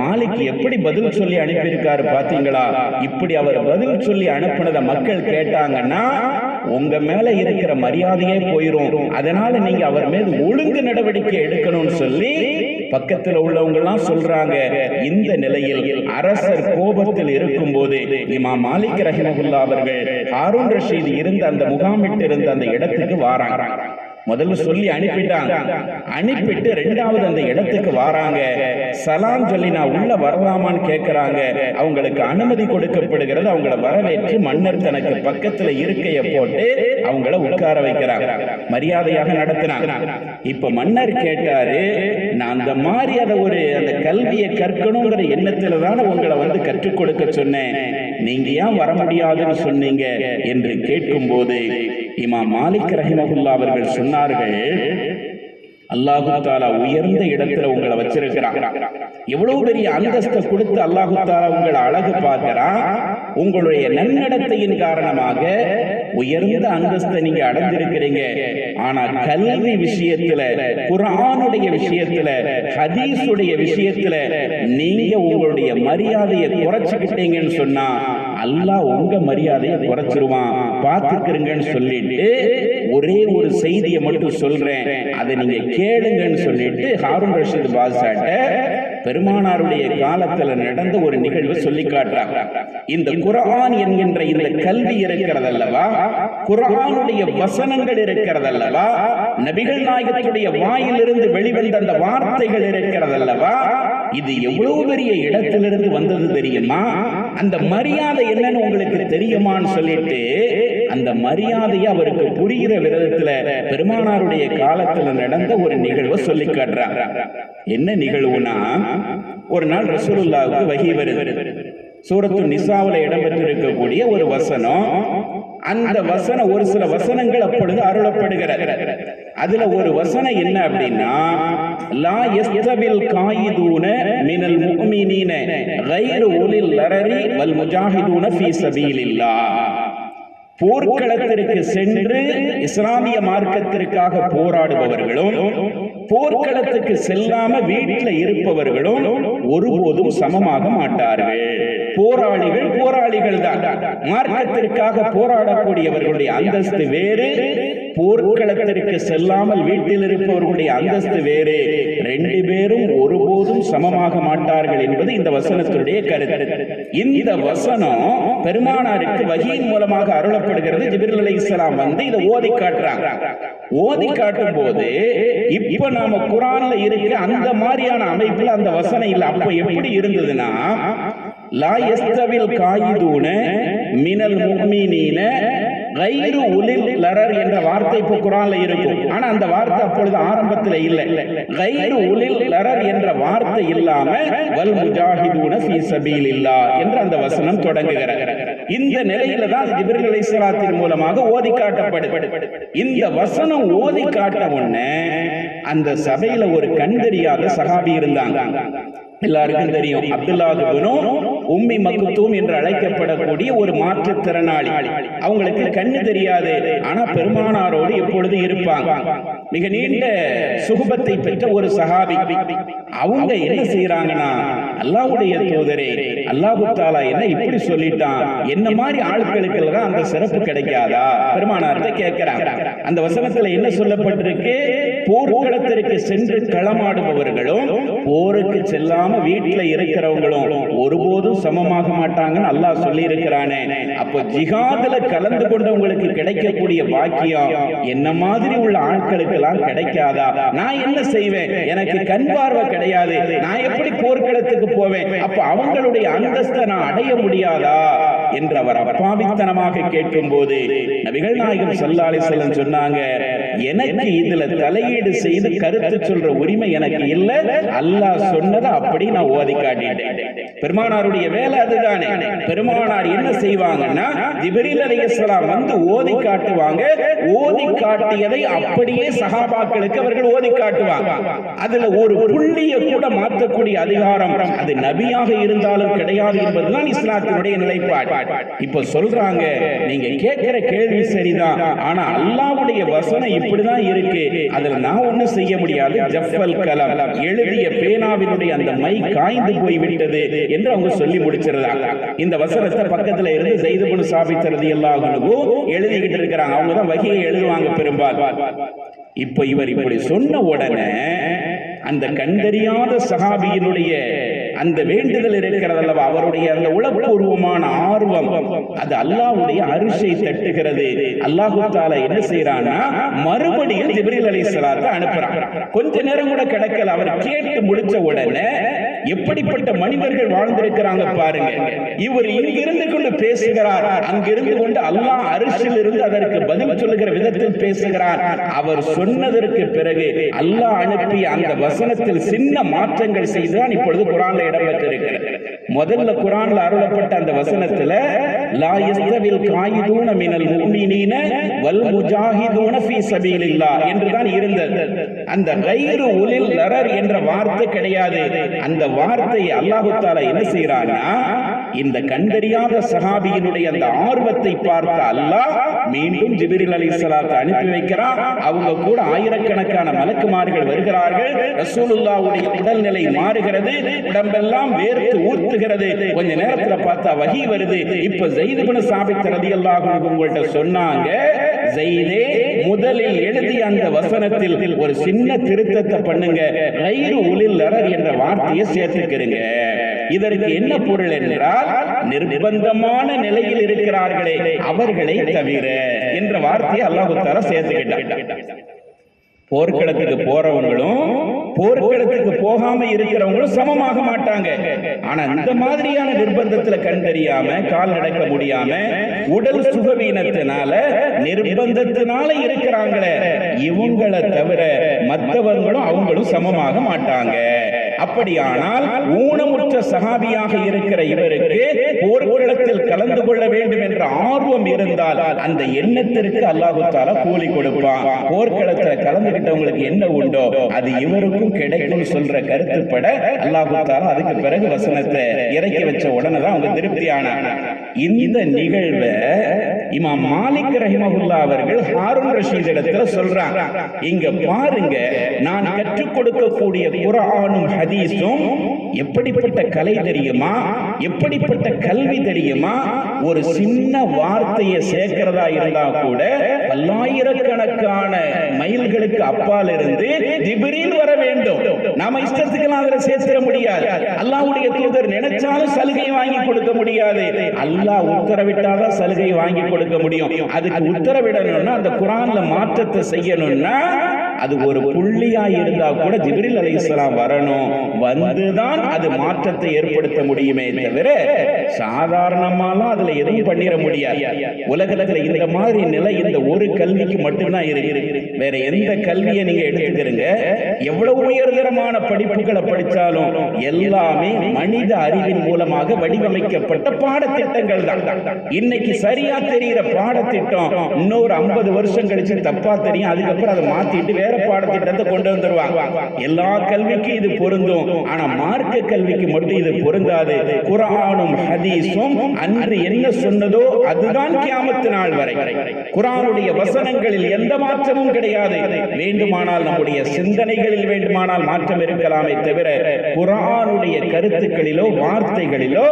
Speaker 1: மாலிக் எப்படி பதில் சொல்லி அனுப்பியிருக்காரு பாத்தீங்களா, இப்படி அவர் பதில் சொல்லி அனுப்பினதை மக்கள் கேட்டாங்கன்னா உங்க மேல இருக்கிற மரியாதையே போயிரும், அதனால நீங்க அவர் மீது ஒழுங்கு நடவடிக்கை எடுக்கணும்னு சொல்லி பக்கத்தில் உள்ளவங்க எல்லாம் சொல்றாங்க. இந்த நிலையில் அரசர் கோபத்தில் இருக்கும் போது இமாம் மாலிக் ரஹிமஹுல்லாஹ் அவர்கள் ஹாரூன் ரஷீத் இருந்த அந்த முகாமிட்டு இருந்த அந்த இடத்துக்கு வாராங்க. முதல்ல சொல்லி அனுப்பிட்டாங்க. அனுப்பிட்டு ரெண்டாவது அந்த இடத்துக்கு வராங்க. சலாம் சொல்லி நான் உள்ள வரலாமான்னு கேட்கிறாங்க. அவங்களுக்கு அனுமதி கொடுக்கப்படுகிறது. அவங்கள வரவேற்று மன்னர் தனக்கு பக்கத்துல இருக்கைய போட்டு அவங்கள உட்கார வைக்கிறாங்க. மரியாதையாக நடத்தினாங்க. இப்ப மன்னர் கேட்டாரு, நான் அந்த மாதிரி அந்த கல்வியை கற்கணுங்கிற எண்ணத்துல தானே உங்களை வந்து கற்றுக் கொடுக்க சொன்னேன், நீங்க ஏன் வர முடியாதுன்னு சொன்னீங்க என்று கேட்கும் போது இமாம் மாலிக் ரஹிமஹுல்லாஹ் அவர்கள் சொன்னார்கள், அல்லாஹு தஆலா உயர்ந்த இடத்துல உங்களை வச்சிருக்கிறான். எவ்வளவு பெரிய அந்தஸ்தை கொடுத்து அல்லாஹு தஆலா உங்களை அழகு பார்க்கிறான். உங்களுடைய நன்னடத்தையின் காரணமாக உயர்ந்த அந்தஸ்தை நீங்க அடைஞ்சிருக்கிறீங்க. ஆனா கல்வி விஷயத்துல, குர்ஆனுடைய விஷயத்துல, ஹதீஸுடைய விஷயத்துல நீங்க உங்களுடைய மரியாதையை குறைச்சுக்கிட்டீங்கன்னு சொன்னா அல்லாஹ் உங்க மரியாதையை குறைச்சிருவான், பார்த்துக்கிறீங்கன்னு சொல்லிட்டு ஒரே ஒரு செய்தியை மட்டும் சொல்றேன், அதை நீங்க கேளுங்கன்னு சொல்லிட்டு ஹாரூன் ரஷீத் பாதுஷாட்ட பெருமானாருடைய காலத்துல நடந்த ஒரு நிகழ்வு சொல்லி காட்டுறாங்க. இந்த குர்ஆன் என்கின்ற இந்த கல்வி இருக்கிறதல்லவா, குர்ஆனுடைய வசனங்கள் இருக்கிறதல்லவா, நபிகள் நாயகத்துடைய வாயிலிருந்து வெளிவந்த அந்த வார்த்தைகள் இருக்கிறதல்லவா, இது எவ்வளவு பெரிய இடத்திலிருந்து வந்தது தெரியுமா? அந்த மரியாதை என்னன்னு உங்களுக்கு தெரியுமான்னு சொல்லிட்டு அந்த மரியாதையை அவருக்கு புரிகிற விதத்துல பெருமானாருடைய காலத்துல நடந்த ஒரு நிகழ்வை சொல்லி காட்டுறாங்க. என்ன நிகழ்வுனா, ஒரு நாள் ரசூலுல்லாஹ்வுக்கு வஹி வருது. சூரத்து நிசாவுல இடம்பெற்றிருக்கக்கூடிய ஒரு வசனம், அந்த வசனம் ஒரு சில வசனங்கள் அப்பொழுது அருளப்படுகிறது. அதுல ஒரு வசனம் என்ன அப்படின்னா, லா யஸ்தவில் காயிதூன மினல் முஃமினீன கைரு உலில் லரரி வல் முஜாஹிதூன ஃபீ சபீலில்லாஹ். போர்க்களத்திற்கு சென்று இஸ்லாமிய மார்க்கத்திற்காக போராடுபவர்களும் போர்க்களத்துக்கு செல்லாம வீட்டில் இருப்பவர்களும் ஒருபோதும் சமமாக மாட்டார்கள். போராளிகள் தான். மார்க்கத்திற்காக போராடக்கூடியவர்களுடைய அந்தஸ்து வேறு, போர்க்களத்திற்கு செல்லாமல் வீட்டில் இருப்பவர்களுடைய அந்தஸ்து வேறு. ரெண்டு பேரும் ஒருபோதும் சமமாக மாட்டார்கள் என்பது இந்த வசனத்தினுடைய கருத்து. இந்த வசனம் பெருமானாருக்கு வஹீயின் மூலமாக அருளப்படுகிறது. ஜிப்ரீல் அலைஹிஸ்ஸலாம் வந்து இதை ஓதி காட்டுறாங்க. ஓதி காட்டும் போது இப்ப நாம குர்ஆன்ல இருக்கிற அந்த மாதிரியான அமைப்புல அந்த வசனம் இல்ல. அப்ப எப்படி இருந்ததுன்னா, லா யஸ்தவில் காயிதூன மினல் முஃமினீன கைரு உலில் லரர் என்ற வார்த்தை இப்ப குர்ஆன்ல இருக்கும். ஆனா அந்த வார்த்தை அப்பொழுது ஆரம்பத்தில் இல்ல. கைரு உலில் லரர் என்ற வார்த்தை இல்லாம வல் முஜாஹிதூன ஃபீ சபீலில்லாஹ் என்ற அந்த வசனம் தொடங்குகிறது. இந்த நிலையில தான் ஜிப்ரீல் அலைஹிஸ்ஸலாத்தின் மூலமாக ஓதி காட்டப்படுது. இந்த வசனம் ஓதி காட்ட உடனே அந்த சபையில ஒரு கண் தெரியாத சஹாபி இருந்தாங்க. எல்லாருக்கும் தெரியும், அப்துல்லா இப்னு உம்மி மக்தூம் என்று அழைக்கப்படக்கூடிய ஒரு மாற்றுத்திறனாளி. அவங்களுக்கு கண்ணு தெரியாது, ஆனா பெருமானாரோடு எப்பொழுது இருப்பாங்க. மிக நீண்ட சுகுபத்தை பெற்ற ஒரு சஹாபி. அவங்க என்ன செய்யறாங்கன்னா, அல்லாஹ்வுடைய தூதரே, அல்லாஹ் தஆலா என்ன இப்படி சொல்லிட்டான், என்ன மாதிரி ஆட்களுக்கு எல்லாம் அந்த சிறப்பு கிடைக்காதா பெருமானார்ட்ட கேட்கிறாங்க. அந்த வசனத்துல என்ன சொல்லப்பட்டிருக்கு, போர்க்களத்திற்கு சென்று களமாடுபவர்களும் போருக்கு செல்லாம வீட்டுல இருக்கிறவங்களும் ஒருபோதும் சமமாக மாட்டாங்கன்னு அல்லாஹ் சொல்லி இருக்கிறானே. அப்போ ஜிஹாதுல கலந்து கொண்டவங்களுக்கு கிடைக்கக்கூடிய பாக்கியம் என்ன மாதிரி உள்ள ஆட்களுக்கு எல்லாம் கிடைக்காதா? நான் என்ன செய்வேன், எனக்கு கண் பார்வை கிடையாது, நான் எப்படி போர்க்களத்துக்கு போவேன், அப்ப அவங்களுடைய அந்தஸ்தை நான் அடைய முடியாதா என்று அவர் அப்பாவித்தனமாக கேட்கும் போது நபிகள் நாயகம் ஸல்லல்லாஹு அலைஹி வஸல்லம் சொன்னாங்க, எனக்கு இதுல தலையீடு செய்து கருத்து சொல்ற உரிமை எனக்கு இல்ல. அல்லாஹ் சொன்னதை அப்படி நான் ஓதி காட்டிட்டேன். பெருமானாருடைய வேலை அதுதானே. பெருமானார் என்ன செய்வாங்கன்னா, ஜிப்ரீல் அலைஹிஸ்ஸலாம் வந்து ஓதி காட்டுவாங்க. ஓதி காட்டியதை அப்படியே சஹாபாக்களுக்கு அவர்கள் ஓதி காட்டுவாங்க. அதுல ஒரு புள்ளியை கூட மாற்றக்கூடிய அதிகாரம் அது நபியாக இருந்தாலும் கிடையாது என்பதுதான் இஸ்லாத்தினுடைய நிலைப்பாடு. இப்ப சொல்றாங்க, நீங்க கேட்கிற கேள்வி சரிதான், ஆனா அல்லாஹ்வுடைய வசனம் இப்படிதான் இருக்கு, அதுல நான் ஒண்ணும் செய்ய முடியாது. ஜஃபல் கலாம், எழுதிய பேனாவினுடைய அந்த மை காய்ந்து போய் விட்டது என்று அவங்க சொல்லி முடிச்சிருந்தாங்க. இந்த வசனத்தை பக்கத்துல இருந்து ஸைத் இப்னு சாபித் ரலியல்லாஹு அன்ஹு எழுதிக்கிட்டு இருக்கிறாங்க. அவங்க தான் வஹீயை எழுதுவாங்க பெரும்பாலும். இப்ப இவர் இப்படி சொன்ன உடனே அந்த கண்டறியாத சஹாபியினுடைய அந்த வேண்டுதல் இருக்கிறது அல்லவா, அவருடைய அந்த உளப்பூர்வமான ஆர்வம் அது அல்லாஹ்வுடைய அரிசை தட்டுகிறது. அல்லாஹ் தஆலா என்ன செய்யறான்னா, மறுபடியும் ஜிப்ரீல் அலைஹிஸ்ஸலாத்தை அனுப்புறான். கொஞ்ச நேரம் கூட கிடக்கல. அவர் கேட்டு முடிச்ச உடனே எப்படிப்பட்ட மனிதர்கள் வாழ்ந்திருக்கிறாங்க பாருங்க. இவர் இங்கிருந்து கொண்டு பேசுகிறார், அங்கிருந்து கொண்டு அல்லாஹ் அரிசில் இருந்து அதற்கு பதில் சொல்லுகிற விதத்தில் பேசுகிறார். அவர் சொன்னதற்கு பிறகு அல்லாஹ் அனுப்பிய அந்த வசனத்தில் சின்ன மாற்றங்கள் செய்துதான் இப்பொழுது குர்ஆன்ல இடம்பெற்றிருக்கிறது. முதல்ல குர்ஆன்ல அருளப்பட்ட அந்த வசனத்துல லா யஸ்தவில் காயிதூன மினல் முஃமினீன வல் முஜாஹிதூன ஃபீ சபீலில்லாஹ் என்றுதான் இருந்தது. அந்த கைரு உலில் லரர் என்ற வார்த்தை கிடையாது. அந்த வார்த்தையை அல்லாஹ் தஆலா என்ன செய்யறானா, இந்த கண்டறியாத சஹாபியினுடைய அந்த ஆர்வத்தை பார்த்த அல்லாஹ் மீண்டும் ஜிப்ரீல் அலைஹிஸ்ஸலாத்தை அனுப்பி வைக்கிறார். அவங்க கூட ஆயிரக்கணக்கான மலக்குமார்கள் வருகிறார்கள். ரசூலுல்லாஹ்வுடைய உடல்நிலை மாறுகிறது, உடம்பெல்லாம் வேர்த்து ஊத்துகிறது. கொஞ்ச நேரத்துல பார்த்தா வஹீ வருது. இப்ப ஸைத் இப்னு சாபித் ரலியல்லாஹு அன்ஹு உங்கள்ட்ட சொன்னாங்க, ஸைதே முதலில் எழுதிய அந்த வசனத்தில் ஒரு சின்ன திருத்தத்தை பண்ணுங்க, கைரு உலில் லரர் என்ற வார்த்தையை சேர்த்துக்கிறீங்க. இதற்கு என்ன பொருள் என்றால், நிர்பந்தமான நிலையில் இருக்கிறார்களே அவர்களை தவிர என்ற வார்த்தையை அல்லாஹ் தஆலா சேர்த்துக்கிட்டார். போர்க்களத்துக்கு போறவங்களும் போர்க்களத்துக்கு போகாம இருக்கிறவங்களும் சமமாக மாட்டாங்க. ஆனா இந்த மாதிரியான நிர்பந்தத்துல கண்டறியாம, கால் நடக்க முடியாம, உடல் சுகவீனத்தினால, நிர்பந்தத்தினால இருக்கிறாங்களே இவங்களை தவிர மற்றவர்களும் அவங்களும் சமமாக மாட்டாங்க. அப்படியானால் ஊனமுற்ற சஹாபியாக இருக்கிற இவருக்கு போர்க்களத்தில் கலந்து கொள்ள வேண்டும் என்ற ஆர்வம் இருந்தால் அந்த எண்ணத்திற்கு அல்லாஹ் தஆலா கூலி கொடுப்பான். போர்க்களத்தில் கலந்துகிட்டவங்களுக்கு என்ன உண்டோ அது இவருக்கும் கிடைக்கும் சொல்ற கருத்துப்பட அல்லாஹ் தஆலா அதுக்கு பிறகு வசனத்தை இறக்கி வச்ச உடனே தான் அவங்க திருப்தியானாங்க. இந்த நிகழ்வை இமாம் மாலிக் ரஹிமஹுல்லாஹ் அவர்கள் ஹாரூன் ரஷீத் இடத்துல சொல்றாங்க, இங்க பாருங்க, நான் கற்றுக் கொடுக்கக்கூடிய குர்ஆனும் ஹதீஸும் எப்படிப்பட்ட கலை தெரியுமா, எப்படிப்பட்ட கல்வி தெரியுமா, ஒரு சின்ன வார்த்தையை சேர்க்கிறதா இருந்தா கூட பல்லாயிரக்கணக்கான மைல்களுக்கு அப்பால் இருந்து ஜிப்ரீல் வர வேண்டும். நாம இஷ்டத்துக்கெல்லாம் அதில் சேர்த்திட முடியாது. அல்லாஹ்வுடைய தூதர் நினைச்சாலும் சலுகை வாங்கி கொடுக்க முடியாது. அல்லாஹ் உத்தரவிட்டாதான் சலுகை வாங்கி கொடுக்க முடியும். அதுக்கு உத்தரவிடணும்னா அந்த குர்ஆன்ல மாற்றத்தை செய்யணும்னா அது ஒரு புள்ளியா இருந்தா கூட ஜிப்ரீல் அலைஹிஸ்ஸலாம் வரணும், வந்துதான் அது மாற்றத்தை ஏற்படுத்த முடியுமே தவிர சாதாரணமாலாம் அதுல எதுவும் பண்ணிட முடியாது. உலகத்துல இந்த மாதிரி நிலை இந்த ஒரு கல்விக்கு மட்டும்தான் இருக்கு. வேற எந்த கல்வியை நீங்க எடுத்துக்கிறீங்க, எவ்வளவு உயர்தரமான படிப்புகளை படிச்சாலும் எல்லாமே மனித அறிவின் மூலமாக வடிவமைக்கப்பட்ட பாடத்திட்டங்கள் தான். இன்னைக்கு சரியா தெரிகிற பாடத்திட்டம் இன்னொரு 50 வருஷம் கழிச்சு தப்பா தெரியும். அதுக்கப்புறம் அதை மாத்திட்டு வேற பாடத்திட்டத்தை கொண்டு வந்துருவாங்க. எல்லா கல்விக்கும் இது பொருந்தும், ஆனா மார்க்க கல்விக்கு மட்டும் இது பொருந்தாது. குர்ஆனும் ஹதீஸும் அன்று என்ன சொன்னதோ அதுதான் கியாமத் நாள் வரை. குர்ஆனுடைய வசனங்களில் எந்த மாற்றமும் கிடையாது. வேண்டுமானால் நம்முடைய சிந்தனைகளில் வேண்டுமானால் மாற்றம் இருக்கலாமே தவிர குர்ஆனுடைய கருத்துக்களிலோ வார்த்தைகளிலோ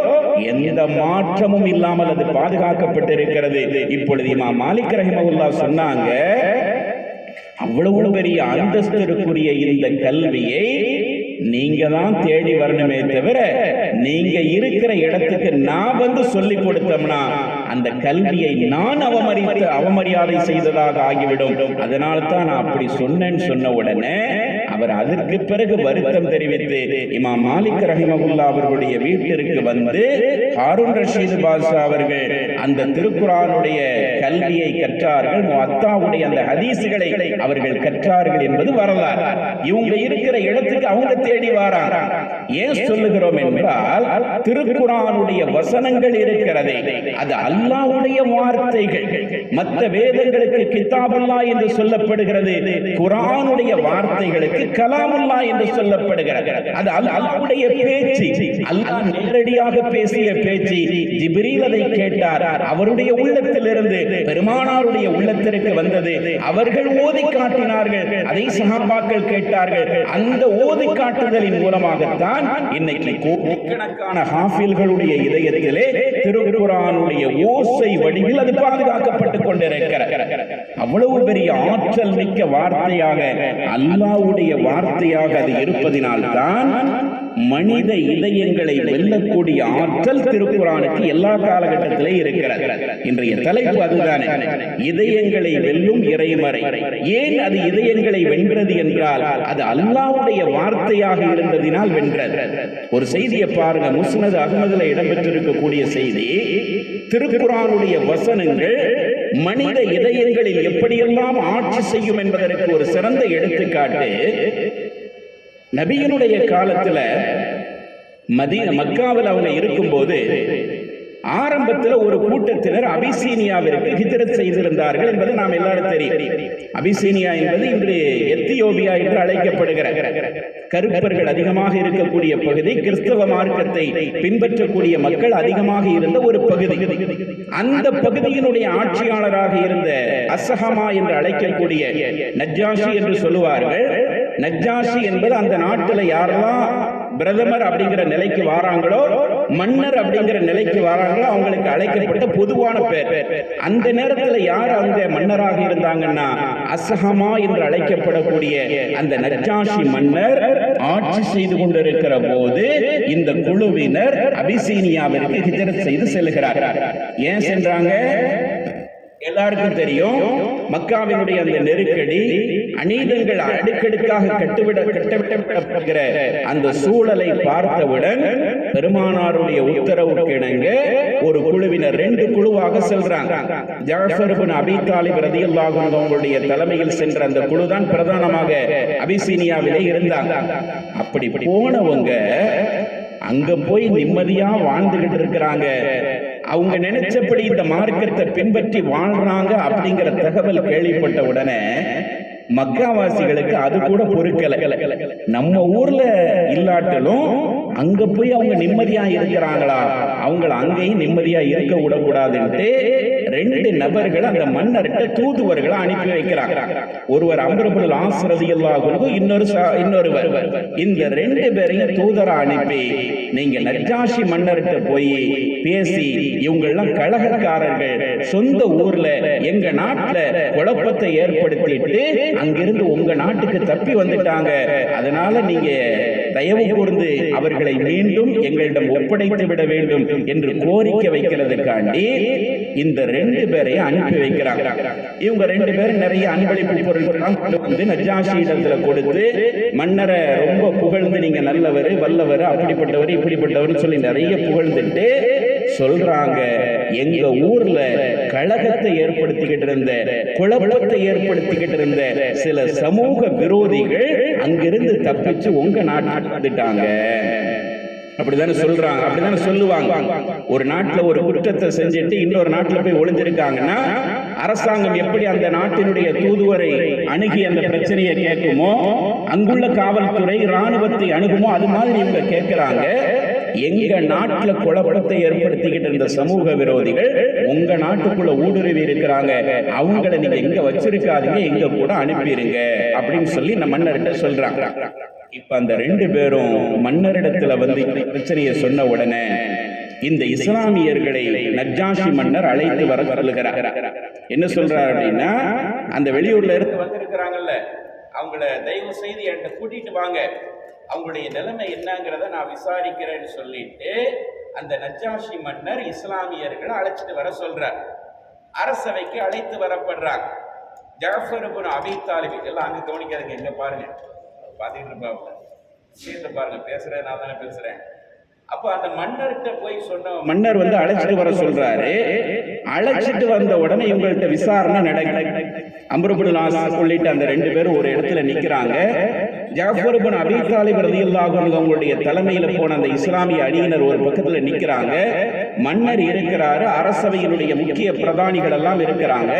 Speaker 1: எந்த மாற்றமும் இல்லாமல் அது பாதுகாக்கப்பட்டிருக்கிறது. இப்பொழுது இமாம் மாலிக் ரஹிமஹுல்லாஹ் சொன்னாங்க, அவ்வளவு பெரிய அந்தஸ்திற்குரிய இந்த கல்வியை நீங்க தான் தேடி வரணுமே தவிர நீங்க இருக்கிற இடத்துக்கு நான் வந்து சொல்லிக் கொடுத்தோம்னா அந்த கல்வியை நான் அவமரியாதை செய்ததாக ஆகிவிடும். அதனால தான் நான் அப்படி சொன்னேன்னு சொன்ன உடனே அவர் அதற்கு பிறகு வருத்தம் தெரிவித்து இமாம் மாலிக் ரஹிமஹுல்லாஹ் அவர்களுடைய வீட்டிற்கு வந்து ஹாரூன் ரஷீத் பாஷா அவர்கள் அந்த திருக்குர்ஆனுடைய கல்வியை கற்றார்கள், முஅத்தாவுடைய அந்த ஹதீஸ்களை அவர்கள் கற்றார்கள் என்பது வரலாறு. இவங்க இருக்கிற இடத்துக்கு அவங்க தேடி வராங்க. ஏன் சொல்லுகிறோம் என்றால் திருக்குர்ஆனுடைய வசனங்கள் இருக்கிறதே அது அல்லாஹ்வுடைய வார்த்தைகள். மற்ற வேதங்களுக்கு கிதாபுல்லாஹ் என்று சொல்லப்படுகிறது, குர்ஆனுடைய வார்த்தைகளுக்கு கலாமுல்லாஹ் என்று சொல்லப்படுகிறது. அது அல்லாஹ்வுடைய பேச்சு, அல்லாஹ் நேரடியாக பேசிய பேச்சு. ஜிப்ரீல் அதை கேட்டார், அவருடைய உள்ளத்திலிருந்து பெருமானாருடைய உள்ளத்திற்கு வந்தது. அவர்கள் ஓதி காட்டினார்கள், அதை சஹாபாக்கள் கேட்டார்கள். அந்த ஓதி காட்டுதலின் மூலமாகத்தான் இன்னைக்கு கோடிக்கணக்கான ஹாஃபில்களுடைய இதயத்திலே திருக்குர்ஆனுடைய ஓசை வடிவில் அது பாதுகாக்கப்பட்டுக் கொண்டிருக்கிறது. அவ்வளவு பெரிய ஆற்றல் மிக்க வார்த்தையாக அல்லாஹ்வுடைய வார்த்தையாக அது இருப்பதினால் தான் மனித இதயங்களை வெல்லக்கூடிய ஆற்றல் திருக்குர்ஆனுக்கு எல்லா காலகட்டத்திலே இருக்கிறது. இன்றைய தலைப்பு அதுதானே, இதயங்களை வெல்லும் இறைமறை. ஏன் அது இதயங்களை வென்றது என்றால் அது அல்லாஹ்வுடைய வார்த்தையாக இருந்ததினால் வென்றது. ஒரு செய்தியை பாருங்க, முஸ்னத் அஹ்மதுல இடம்பெற்றிருக்கக்கூடிய செய்தி. திருக்குர்ஆனுடைய வசனங்கள் மனித இதயங்களில் எப்படியெல்லாம் ஆட்சி செய்யும் என்பதற்கு ஒரு சிறந்த எடுத்துக்காட்டு. நபியினுடைய காலத்துல மக்காவில் அவங்க இருக்கும்போது ஆரம்பத்தில் ஒரு கூட்டத்தினர் அபிசீனியாவிற்கு ஹிஜ்ரத் செய்திருந்தார்கள் என்பது நாம் எல்லாரும் தெரியும். அபிசீனியா என்பது இன்று எத்தியோப்பியா என்று அழைக்கப்படுகிற கருப்பர்கள் அதிகமாக இருக்கக்கூடிய பகுதி, கிறிஸ்தவ மார்க்கத்தை பின்பற்றக்கூடிய மக்கள் அதிகமாக இருந்த ஒரு பகுதி. அந்த பகுதியினுடைய ஆட்சியாளராக இருந்த அஸ்ஹமா என்று அழைக்கக்கூடிய நஜ்ஜாஷி என்று சொல்லுவார்கள். நஜ்ஜாஷி என்பது அந்த நாட்டில் யாரெல்லாம் பிரதமர் அப்படிங்கிற நிலைக்கு வாராங்களோ, மன்னர் அப்படிங்கிற நிலைக்கு வாராங்களோ அவங்களுக்கு அழைக்கப்பட்ட பொதுவான பேர். அந்த நேரத்தில் யார் அந்த மன்னராக இருந்தாங்கன்னா அஸ்ஹமா என்று அழைக்கப்படக்கூடிய அந்த நஜ்ஜாஷி மன்னர் ஆட்சி செய்து கொண்டிருக்கிற போது இந்த குழுவினர் அபிசீனியாவிற்கு ஹிஜ்ரத் செய்து செல்கிறார்கள். ஏன் சென்றாங்க? எல்லாருக்கும் தெரியும், மக்காவினுடைய அந்த நெருக்கடி, அநீதங்கள் அடுக்கடுக்காக கட்டவிடப்படுகிற அந்த சூழலை பார்த்தவுடன் பெருமானாருடைய உத்தரவுக்கு இணங்க ஒரு குழுவினர் 2 குழுவாக செல்றாங்க. ஜஅஃபர் இப்னு அபீ தாலிப் ரலியல்லாஹு அன்ஹு அவங்களுடைய தலைமையில் சென்ற அந்த குழுதான் பிரதானமாக அபிசீனியாவிலே இருந்தாங்க. அப்படி போனவங்க அங்க போய் நிம்மதியா வாழ்ந்துகிட்டு இருக்கிறாங்க. அவங்க நினைச்சபடி இந்த மார்க்கத்தை பின்பற்றி வாழ்றாங்க அப்படிங்கிற தகவல் கேள்விப்பட்ட உடனே மக்காவாசிகளுக்கு அது கூட பொறுக்கல. நம்ம ஊர்ல இல்லாட்டலும் அங்க போய் அவங்க நிம்மதியா இருக்கிறாங்களா, அவங்கள அங்கேயும் நிம்மதியா இருக்க விடக்கூடாதுன்ட்டு 2 நபர்கள் அந்த மன்னர்கிட்ட தூதுவர்களை அனுப்பி வைக்கிறாங்க. ஒருவர் அம்ர் இப்னு ஆஸ் ரலியல்லாஹு அன்ஹு, இன்னொருவர். இந்த 2 பேரையும் தூதரா அனுப்பி, நீங்க நஜ்ஜாஷி மன்னர்கிட்ட போய் பேசி, இவங்க எல்லாம் கலகக்காரர்கள், சொந்த ஊர்ல எங்க நாட்டுல குழப்பத்தை ஏற்படுத்திட்டு அங்கிருந்து உங்க நாட்டுக்கு தப்பி வந்துட்டாங்க, அதனால நீங்க தயவு கூர்ந்து அவர்களை மீண்டும் எங்களிடம் ஒப்படைத்து விட வேண்டும் என்று கோரிக்கை வைக்கிறதுக்காண்டி இந்த 2 பேரையும் அனுப்பி வைக்கிறாங்க. இவங்க 2 பேரும் நிறைய அன்பளிப்பு பொருட்கள் கொண்டு வந்து நஜ்ஜாஷி இடத்துல கொடுத்து மன்னரை ரொம்ப புகழ்ந்து, நீங்க நல்லவர், வல்லவர், அப்படிப்பட்டவர், இப்படிப்பட்டவர் சொல்லி நிறைய புகழ்ந்துட்டு சொல்றாங்க, எங்க ஊர்ல கலகத்தை ஏற்படுத்திக்கிட்டு இருந்த, குழப்பத்தை ஏற்படுத்திக்கிட்டு இருந்த சில சமூக விரோதிகள் அங்கிருந்து தப்பிச்சு உங்க நாட்டுக்கு வந்துட்டாங்க. அப்படிதானே சொல்றாங்க, அப்படிதானே சொல்லுவாங்க. ஒரு நாட்டுல ஒரு குற்றத்தை செஞ்சுட்டு இன்னொரு நாட்டுல போய் ஒளிஞ்சிருக்காங்கன்னா அரசாங்கம் எப்படி அந்த நாட்டினுடைய தூதுவரை அணுகி அந்த பிரச்சனையை கேட்குமோ, அங்குள்ள காவல்துறை ராணுவத்தை அணுகுமோ, அது மாதிரி இவங்க கேட்கிறாங்க. எங்க நாட்டுல குழப்பத்தை ஏற்படுத்திக்கிட்டு இருந்த சமூக விரோதிகள் உங்க நாட்டுக்குள்ள ஊடுருவி இருக்கிறாங்க, அவங்கள நீங்க எங்க வச்சிருக்காதீங்க, எங்க கூட அனுப்பிடுங்க அப்படின்னு சொல்லி நம்ம மன்னர்கிட்ட சொல்றாங்க. இப்ப அந்த 2 பேரும் மன்னரிடத்துல வந்து பிரச்சனையை சொன்ன உடனே இந்த இஸ்லாமியர்களை நஜ்ஜாஷி மன்னர் அழைத்து வர சொல்லுகிறார். என்ன சொல்றார் அப்படின்னா, அந்த வெளியூர்ல இருந்து வந்திருக்கிறாங்கல்ல, அவங்கள தயவு செய்து என்கிட்ட கூட்டிட்டு வாங்க, அவங்களுடைய நிலைமை என்னங்கிறத நான் விசாரிக்கிறேன்னு சொல்லிட்டு அந்த நஜ்ஜாஷி மன்னர் இஸ்லாமியர்களை அழைச்சிட்டு வர சொல்றார். அரசவைக்கு அழைத்து வரப்படுறாங்க. ஜஅஃபர் இப்னு அபீ தாலிப், எல்லாம் அங்க கவனிக்காதுங்க, எங்க பாருங்க, பார்த்துக்கிட்டு இருப்பாங்க, விஷயத்தை பாருங்க, பேசுறேன், நான் தானே பேசுறேன். அப்ப அந்த மன்னர்கிட்ட போய் சொன்ன மன்னர் வந்து அழைச்சிட்டு வர சொல்றாரு. அழைச்சிட்டு வந்த உடனே இவங்கள்ட்ட விசாரணை நடக்குது. அம்ர் இப்னு ஆஸ் சொல்லிட்டு அந்த 2 பேரும் ஒரு இடத்துல நிக்கிறாங்க. ஜஅஃபர் இப்னு அபீ தாலிப் ரலியல்லாஹு அன்ஹு அவங்களுடைய தலைமையில போன அந்த இஸ்லாமிய அணியினர் ஒரு பக்கத்துல நிக்கிறாங்க. மன்னர் இருக்கிறாரு, அரசவையினுடைய முக்கிய பிரதானிகள் எல்லாம் இருக்கிறாங்க.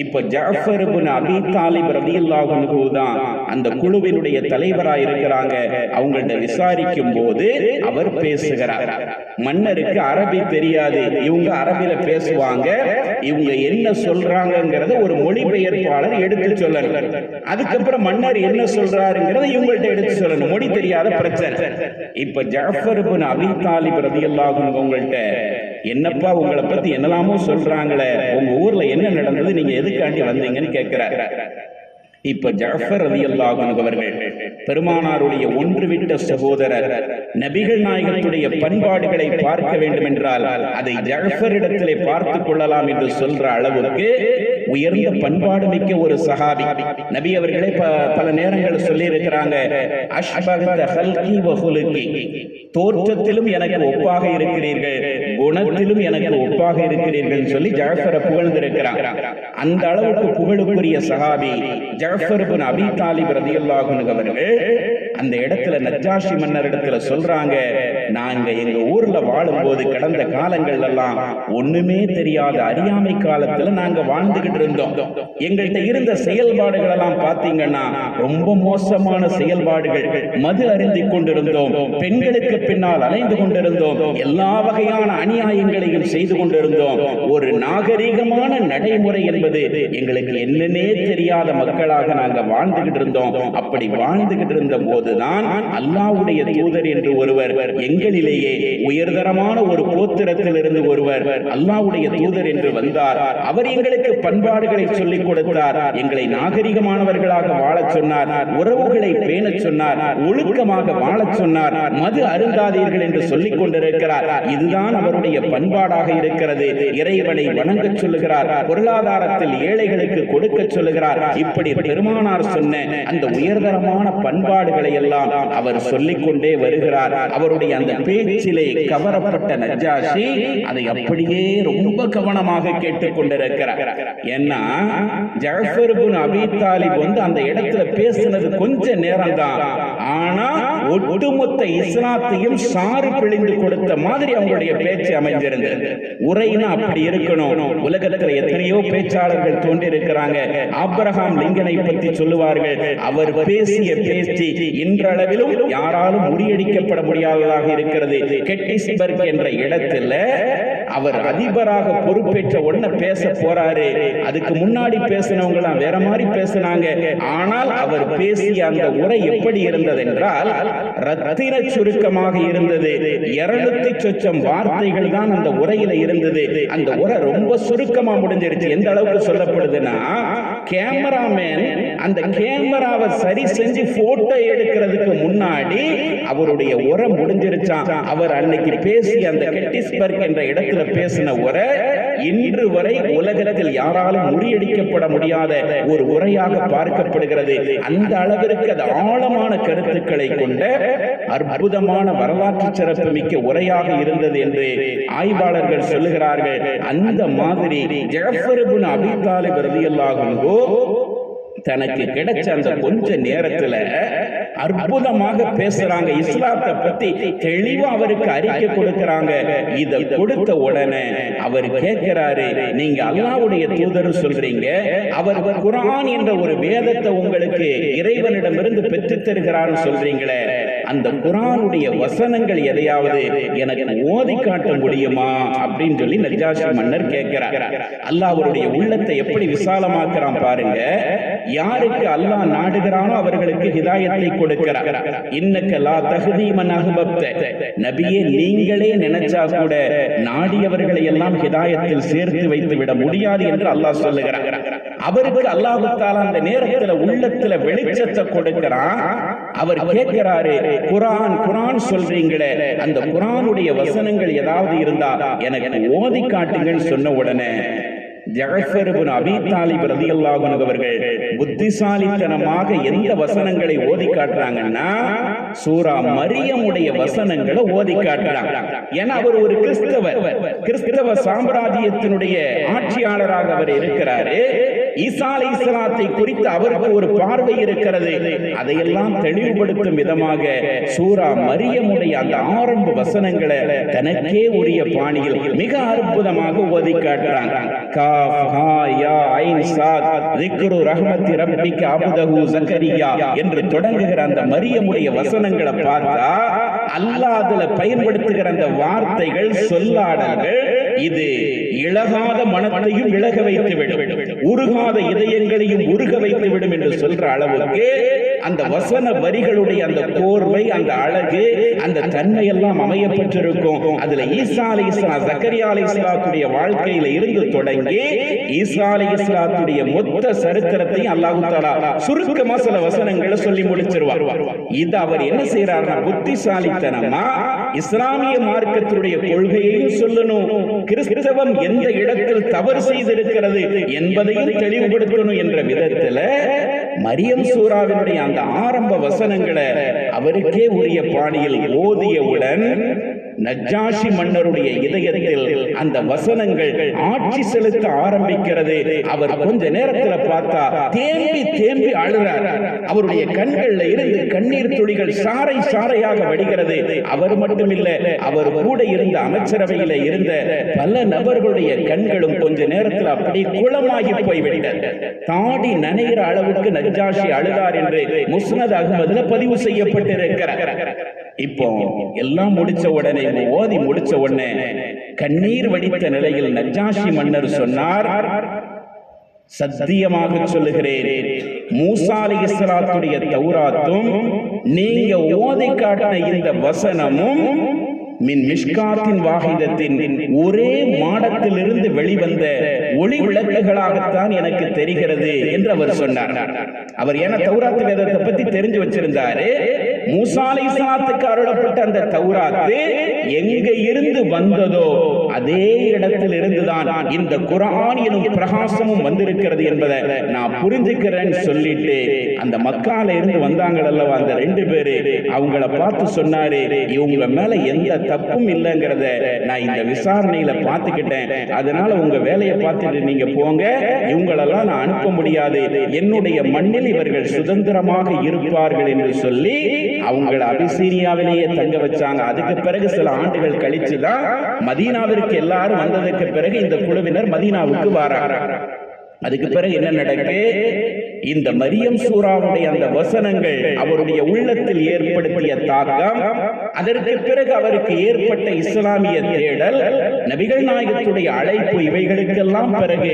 Speaker 1: இப்ப ஜஅஃபர் இப்னு அபீ தாலிப் ரலியல்லாஹு அன்ஹு தான் அந்த குழுவினுடைய தலைவராக இருக்கிறாங்க. அவங்கள்ட்ட விசாரிக்கும் போது அவர் பேசுகிறார். மன்னருக்கு அரபி தெரியாது, இவங்க அரபில பேசுவாங்க. இவங்க என்ன சொல்றாங்கிறத ஒரு மொழிபெயர்ப்பாளர் எடுத்து சொல்லணும். அதுக்கப்புறம் மன்னர் என்ன சொல்றாருங்கிறத இவங்கள்ட்ட எடுத்து சொல்லணும். மொழி தெரியாத பிரச்சனை. இப்ப ஜஅஃபர் இப்னு அபீ தாலிப் ரலியல்லாஹு அன்ஹு அவங்கள்ட்ட, என்னப்பா உங்களை பத்தி என்னெல்லாமோ சொல்றாங்களே, உங்க ஊர்ல என்ன நடந்தது, நீங்க எதுக்காண்டி வந்தீங்கன்னு கேட்கிறார். இப்ப ஜஅஃபர் ரலியல்லாஹு அன்ஹு அவர்கள் பெருமானாருடைய ஒன்றுவிட்ட சகோதரர், நபிகள் நாயகத்துடைய பண்பாடுகளை பார்க்க வேண்டும் என்றால் அதை ஜஅஃபர் இடத்திலே பார்த்துக் கொள்ளலாம் என்று சொல்ற அளவுக்கு உயர்ந்த பண்பாடு மிக்க ஒரு சஹாபி. நபி அவர்களே பல நேரங்கள் சொல்லி இருக்கிறாங்க, அஷ்பஹத ஹல்கி வ ஹுலுகி, தோற்றத்திலும் எனக்கு ஒப்பாக இருக்கிறீர்கள், குணத்திலும் எனக்கு ஒப்பாக இருக்கிறீர்கள் சொல்லி ஜஅஃபரை புகழ்ந்திருக்கிறாங்க. அந்த அளவுக்கு புகழுக்குரிய சஹாபி ஜஅஃபர் இப்னு அபீ தாலிப் ரலியல்லாஹு அன்ஹு அவர்கள் அந்த இடத்துல நஜ்ஜாஷி மன்னர் இடத்துல சொல்றாங்க, நாங்க எங்க ஊர்ல வாழும்போது கடந்த காலங்கள் எல்லாம் ஒண்ணுமே தெரியாத அறியாமை காலத்துல நாங்க வாழ்ந்துகிட்டு இருந்தோம். எங்கள்கிட்ட இருந்த செயல்பாடுகள் எல்லாம் பாத்தீங்கன்னா ரொம்ப மோசமான செயல்பாடுகள். மது அருந்தி கொண்டிருந்தோம், பெண்களுக்கு பின்னால் அலைந்து கொண்டிருந்தோம், எல்லா வகையான அநியாயங்களையும் செய்து கொண்டிருந்தோம். ஒரு நாகரீகமான நடைமுறை என்பது எங்களுக்கு என்னன்னே தெரியாத மக்களாக நாங்க வாழ்ந்துகிட்டு இருந்தோம். அப்படி வாழ்ந்துகிட்டு இருந்த போதுதான் அல்லாஹ்வுடைய தூதர் என்று ஒருவர் எங்களிலேயே உயர்தரமான ஒரு கோத்திரத்திலிருந்து ஒருவர் அல்லாஹ்வுடைய தூதர் என்று வந்தார். அவர் எங்களுக்கு பண்பாடுகளை சொல்லிக் கொடுத்தார், எங்களை நாகரிகமானவர்களாக வாழச் சொன்னார், உறவுகளை பேணச் சொன்னார், ஒழுக்கமாக வாழச் சொன்னார், மது அருந்தாதீர்கள் என்று சொல்லிக் கொண்டிருக்கிறார். இதுதான் அவருடைய பண்பாடாக இருக்கிறது. இறைவனை வணங்கச் சொல்லுகிறார், பொருளாதாரத்தில் ஏழைகளுக்கு கொடுக்க சொல்லுகிறார். இப்படி பெருமானார் சொன்ன அந்த உயர்தரமான பண்பாடுகளை எல்லாம் அவர் சொல்லிக் கொண்டே வருகிறார். அவருடைய அந்த பேச்சிலே கவரப்பட்ட நஜ்ஜாஷி அதை அப்படியே ரொம்ப கவனமாக கேட்டுக் கொண்டிருக்கிறார். ஏன்னா ஜஅஃபர் இப்னு அபீ தாலிப் அந்த இடத்துல பேசினது கொஞ்ச நேரம் தான், ஆனா ஒட்டுமொத்த இஸ்லாத்தையும் சாறு பிழிந்து கொடுத்த மாதிரி அவங்களுடைய பேச்சு அமைஞ்சிருந்தது. உரைனா அப்படி இருக்கணும். உலகத்தில் எத்தனையோ பேச்சாளர்கள் தோன்றியிருக்கிறாங்க. ஆபிரகாம் லிங்கனை பற்றி சொல்லுவார்கள், அவர் பேசிய பேச்சு இன்றளவிலும் யாராலும் முறியடிக்கப்பட முடியாததாக இருக்கிறது. கெட்டிஸ்பர்க் என்ற இடத்துல அவர் அதிபராக பொறுப்பேற்ற உடனே பேச போறாரு. அதுக்கு முன்னாடி பேசினவங்க வேற மாதிரி பேசினாங்க. ஆனால் அவர் பேசிய அந்த உரை எப்படி இருந்தது என்றால் ரத்தின சுருக்கமாக இருந்தது. 200 சொச்சம் வார்த்தைகள் தான் அந்த உரையில இருந்தது. அந்த உரை ரொம்ப சுருக்கமா முடிஞ்சிருச்சு. எந்த அளவுக்கு சொல்லப்படுதுன்னா, கேமராமேன் அந்த கேமராவை சரி செஞ்சு போட்டோ எடுக்கிறதுக்கு முன்னாடி அவருடைய உரை முடிஞ்சிருச்சான். அவர் அன்னைக்கு பேசிய அந்த கெட்டிஸ்பர்க் என்ற இடத்துல பேசின உரை இன்று வரை உலகத்தில் யாராலும் முறியடிக்கப்பட முடியாத ஒரு உரையாக பார்க்கப்படுகிறது. அந்த அளவிற்கு அது ஆழமான கருத்துக்களை கொண்ட அற்புதமான வரலாற்று சிறப்பு மிக்க உரையாக இருந்தது என்று ஆய்வாளர்கள் சொல்லுகிறார்கள். அந்த மாதிரி ஜஅஃபர் இப்னு அபீ தாலிப் ரலியல்லாஹு அன்ஹு தனக்கு கிடைச்ச அந்த கொஞ்ச நேரத்துல அற்புதமாக பேசுறாங்க. இஸ்லாத்தை பத்தி தெளிவா அவருக்கு அறிக்கை கொடுக்கிறாங்க. இத கொடுத்த உடனே அவர் கேட்கிறாரு, நீங்க அல்லாஹ்வுடைய தூதர் சொல்றீங்க, அவர் குர்ஆன் என்ற ஒரு வேதத்தை உங்களுக்கு இறைவனிடமிருந்து பெற்று தருகிறார் சொல்றீங்களே, அந்த குர்ஆனுடைய வசனங்கள் எதையாவது எனக்கு ஓதி காட்ட முடியுமா அப்படின்னு சொல்லி நஜ்ஜாஷி மன்னர் கேட்கிறார். அல்லாஹ் அவருடைய உள்ளத்தை எப்படி விசாலமாக்குறான் பாருங்க. யாருக்கு அல்லாஹ் நாடுகிறானோ அவர்களுக்கு ஹிதாயத்தை கொடுக்கிறார். இன்னக லா தஹ்தி மன் அஹ்பப்த, நபியே நீங்களே நினைச்சா கூட நாடியவர்களை எல்லாம் ஹிதாயத்தில் சேர்த்து வைத்து விட முடியாது என்று அல்லாஹ் சொல்லுகிறார். அவருக்கு அல்லாஹ் தஆலா அந்த நேரத்துல உள்ளத்துல வெளிச்சத்தை கொடுக்கிறான். அவர் கேட்கிறாரு, குர்ஆன் சொல்றீங்களே, அந்த குர்ஆனுடைய வசனங்கள் ஏதாவது இருந்தா எனக்கு ஓதி காட்டுங்கன்னு சொன்ன உடனே ஜஅஃபர் இப்னு அபீ தாலிப் ரலியல்லாஹு அன்ஹு அவர்கள் புத்திசாலித்தனமாக எந்த வசனங்களை ஓதி காட்டுறாங்கன்னா சூரா மரியமுடைய வசனங்களை ஓதி காட்டுறாங்க. ஏன்னா அவர் ஒரு கிறிஸ்தவ சாம்ராஜ்யத்தினுடைய ஆட்சியாளராக அவர் இருக்கிறாரு. ஈசா அலைஹிஸ்ஸலாத்தை குறித்து அவருக்கு ஒரு பார்வை இருக்கிறது. அதையெல்லாம் தெளிவுபடுத்தும் விதமாக சூரா மரியமுடைய அந்த ஆரம்ப வசனங்களை தனக்கே உரிய பாணியில் மிக அற்புதமாக ஓதி காட்டுறாங்க. என்று தொடங்குகிற அந்த மரியமுடைய வசனங்களை பார்த்தா அல்லாஹ் அதுல பயன்படுத்துகிற அந்த வார்த்தைகள், சொல்லாடல்கள், இது இழகாத மனத்தையும் இழக வைத்து விடும், உருகாத இதயங்களையும் உருக வைத்து விடும் என்று சொல்ற அளவுக்கு அந்த வசன வரிகளுடைய அந்த கோர்வை, அந்த அழகு, அந்த தன்மை எல்லாம் அமையப்பட்டிருக்கும். அதுல ஈசா அலைஹிஸ்ஸலாம், ஜக்கரியா அலைஹிஸ்ஸலாத்துடைய வாழ்க்கையில இருந்து தொடங்கி ஈசா அலைஹிஸ்ஸலாத்துடைய மொத்த சரித்திரத்தை அல்லாஹ் தஆலா சுருக்கமா சில வசனங்களை சொல்லி முடிச்சிருவார். இது அவர் என்ன செய்யறாருன்னா, புத்திசாலித்தனமா இஸ்லாமிய மார்க்கத்தினுடைய கொள்கையையும் சொல்லணும், கிறிஸ்தவம் எந்த இடத்தில் தவறு செய்திருக்கிறது என்பதையும் தெளிவுபடுத்தணும் என்ற விதத்துல மரியம் சூராவினுடைய அந்த ஆரம்ப வசனங்களை அவருக்கே உரிய பாணியில் ஓதியவுடன் நஜ்ஜாஷி மன்னருடைய இதயத்தில் அந்த வசனங்கள் ஆட்சி செலுத்த ஆரம்பிக்கிறது. அவர் கொஞ்ச நேரத்துல பார்த்தா தேம்பி தேம்பி அழுறார். அவருடைய கண்கள்ல இருந்து கண்ணீர் துளிகள் சாறை சாறையாக வடிகிறது. அவர் மட்டுமில்ல, அவர் கூட இருந்த அமைச்சரவையில இருந்த பல நபர்களுடைய கண்களும் கொஞ்ச நேரத்தில் அப்படி குளமாகி போய்விட்டது. தாடி நனைகிற அளவுக்கு நஜ்ஜாஷி அழுதார் என்று முஸ்னத் அஹ்மதுல பதிவு செய்யப்பட்டிருக்கிறார். இப்போ எல்லாம் முடிச்ச உடனே, ஓதி முடிச்ச உடனே கண்ணீர் வடித்த நிலையில் நஜ்ஜாஷி மன்னர் சொன்னார், சத்தியமாக சொல்லுகிறேன், மூசா அலைஹிஸ்ஸலாத்துடைய தௌராத்தும் நீங்க ஓதி காட்டின இந்த வசனமும் மின் மிஷ்காத்தின் வாஹிதத்தின் ஒரே மாடத்திலிருந்து வெளிவந்த ஒளி விளக்குகளாகத்தான் எனக்கு தெரிகிறது என்று அவர் சொன்னார். அவர் ஏன்னா தௌராத் வேதத்தை பத்தி தெரிஞ்சு வச்சிருந்தாரு. மூசா அலைஹிஸ்ஸலாத்துக்கு அருளப்பட்ட அந்த தௌராத்து எங்க இருந்து வந்ததோ அதே இடத்தில் இருந்துதான் இந்த குர்ஆன் எனும் பிரகாசமும் வந்திருக்கிறது என்பதை நான் புரிஞ்சுக்கிறேன்னு சொல்லிட்டு அந்த மக்கால இருந்து வந்தாங்க அல்லவா அந்த 2 பேரு, அவங்கள பார்த்து சொன்னாரு, இவங்க மேல எந்த தப்பும் இல்லைங்கிறத நான் இந்த விசாரணையில பார்த்துக்கிட்டேன். அதனால உங்க வேலையை பார்த்துட்டு நீங்க போங்க, இவங்களெல்லாம் நான் அனுப்ப முடியாது, என்னுடைய மண்ணில் இவர்கள் சுதந்திரமாக இருப்பார்கள் என்று சொல்லி அவங்களை அபிசீனியாவிலேயே தங்க வச்சாங்க. அதுக்கு பிறகு சில ஆண்டுகள் கழிச்சுதான் மதீனாவிற்கு எல்லாரும் வந்ததுக்கு பிறகு இந்த குழுவினர் மதீனாவுக்கு வராங்க. அதுக்கு பிறகு என்ன நடக்கு? இந்த மரியம் சூராவுடைய அந்த வசனங்கள் அவருடைய உள்ளத்தில் ஏற்படுத்திய தாக்கம், அதற்கு பிறகு அவருக்கு ஏற்பட்ட இஸ்லாமிய தேடல், நபிகள் நாயகத்துடைய அழைப்பு, இவைகளுக்கெல்லாம் பிறகு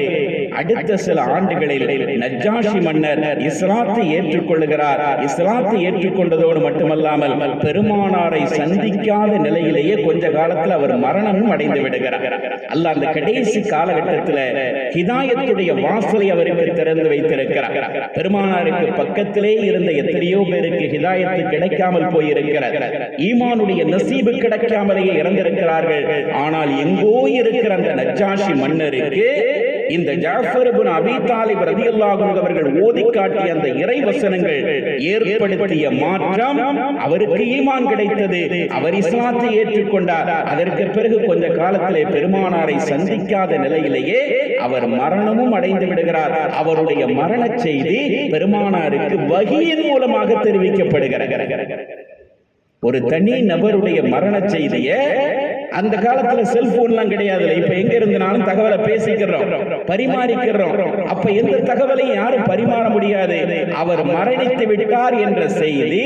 Speaker 1: அடுத்த சில ஆண்டுகளில் நஜ்ஜாஷி மன்னர் இஸ்லாத்தை ஏற்றுக்கொள்கிறார். இஸ்லாத்தை ஏற்றுக்கொண்டதோடு மட்டுமல்லாமல் பெருமானாரை சந்திக்காத நிலையிலேயே கொஞ்ச காலத்தில் அவர் மரணமும் அடைந்து விடுகிறார். அல்ல அந்த கடைசி காலகட்டத்தில் ஹிதாயத்துடைய வாசலை அவருக்கு திறந்து வைத்திருக்கிறார். பெருமானாருக்கு பக்கத்திலே இருந்த எத்தனையோ பேருக்கு ஹிதாயத்து கிடைக்காமல் போயிருக்கிறார். ஈமானுடைய நசீபு கிடைக்காமலேயே இறந்திருக்கிறார்கள். ஆனால் எங்கோ இருக்கிற அந்த நஜ்ஜாஷி மன்னருக்கு இந்த ஜாஃபர் இப்னு அபீ தாலிப் ரலியல்லாஹு அன்ஹு அவர்கள் ஓதி காட்டிய அந்த இறை வசனங்கள் ஏற்படுத்திய மாற்றம், அவருக்கு ஈமான் கிடைத்தது, அவர் இஸ்லாத்தை ஏற்றுக்கொண்டார். அதற்கு பிறகு கொஞ்ச காலத்திலே பெருமானாரை சந்திக்காத நிலையிலேயே அவர் மரணமும் அடைந்து விடுகிறார். அவருடைய மரண செய்தி பெருமானாருக்கு வஹீயின் மூலமாக தெரிவிக்கப்படுகிறது. ஒரு தனி நபருடைய மரண செய்தியை, அந்த காலத்துல செல்போன்லாம் கிடையாது, இப்ப எங்க இருந்தாலும் தகவலை பேசிக்கிறோம், பரிமாறிக்கிறோம். அப்ப எந்த தகவலையும் யாரும் பரிமாற முடியாது. அவர் மரணித்து விட்டார் என்ற செய்தி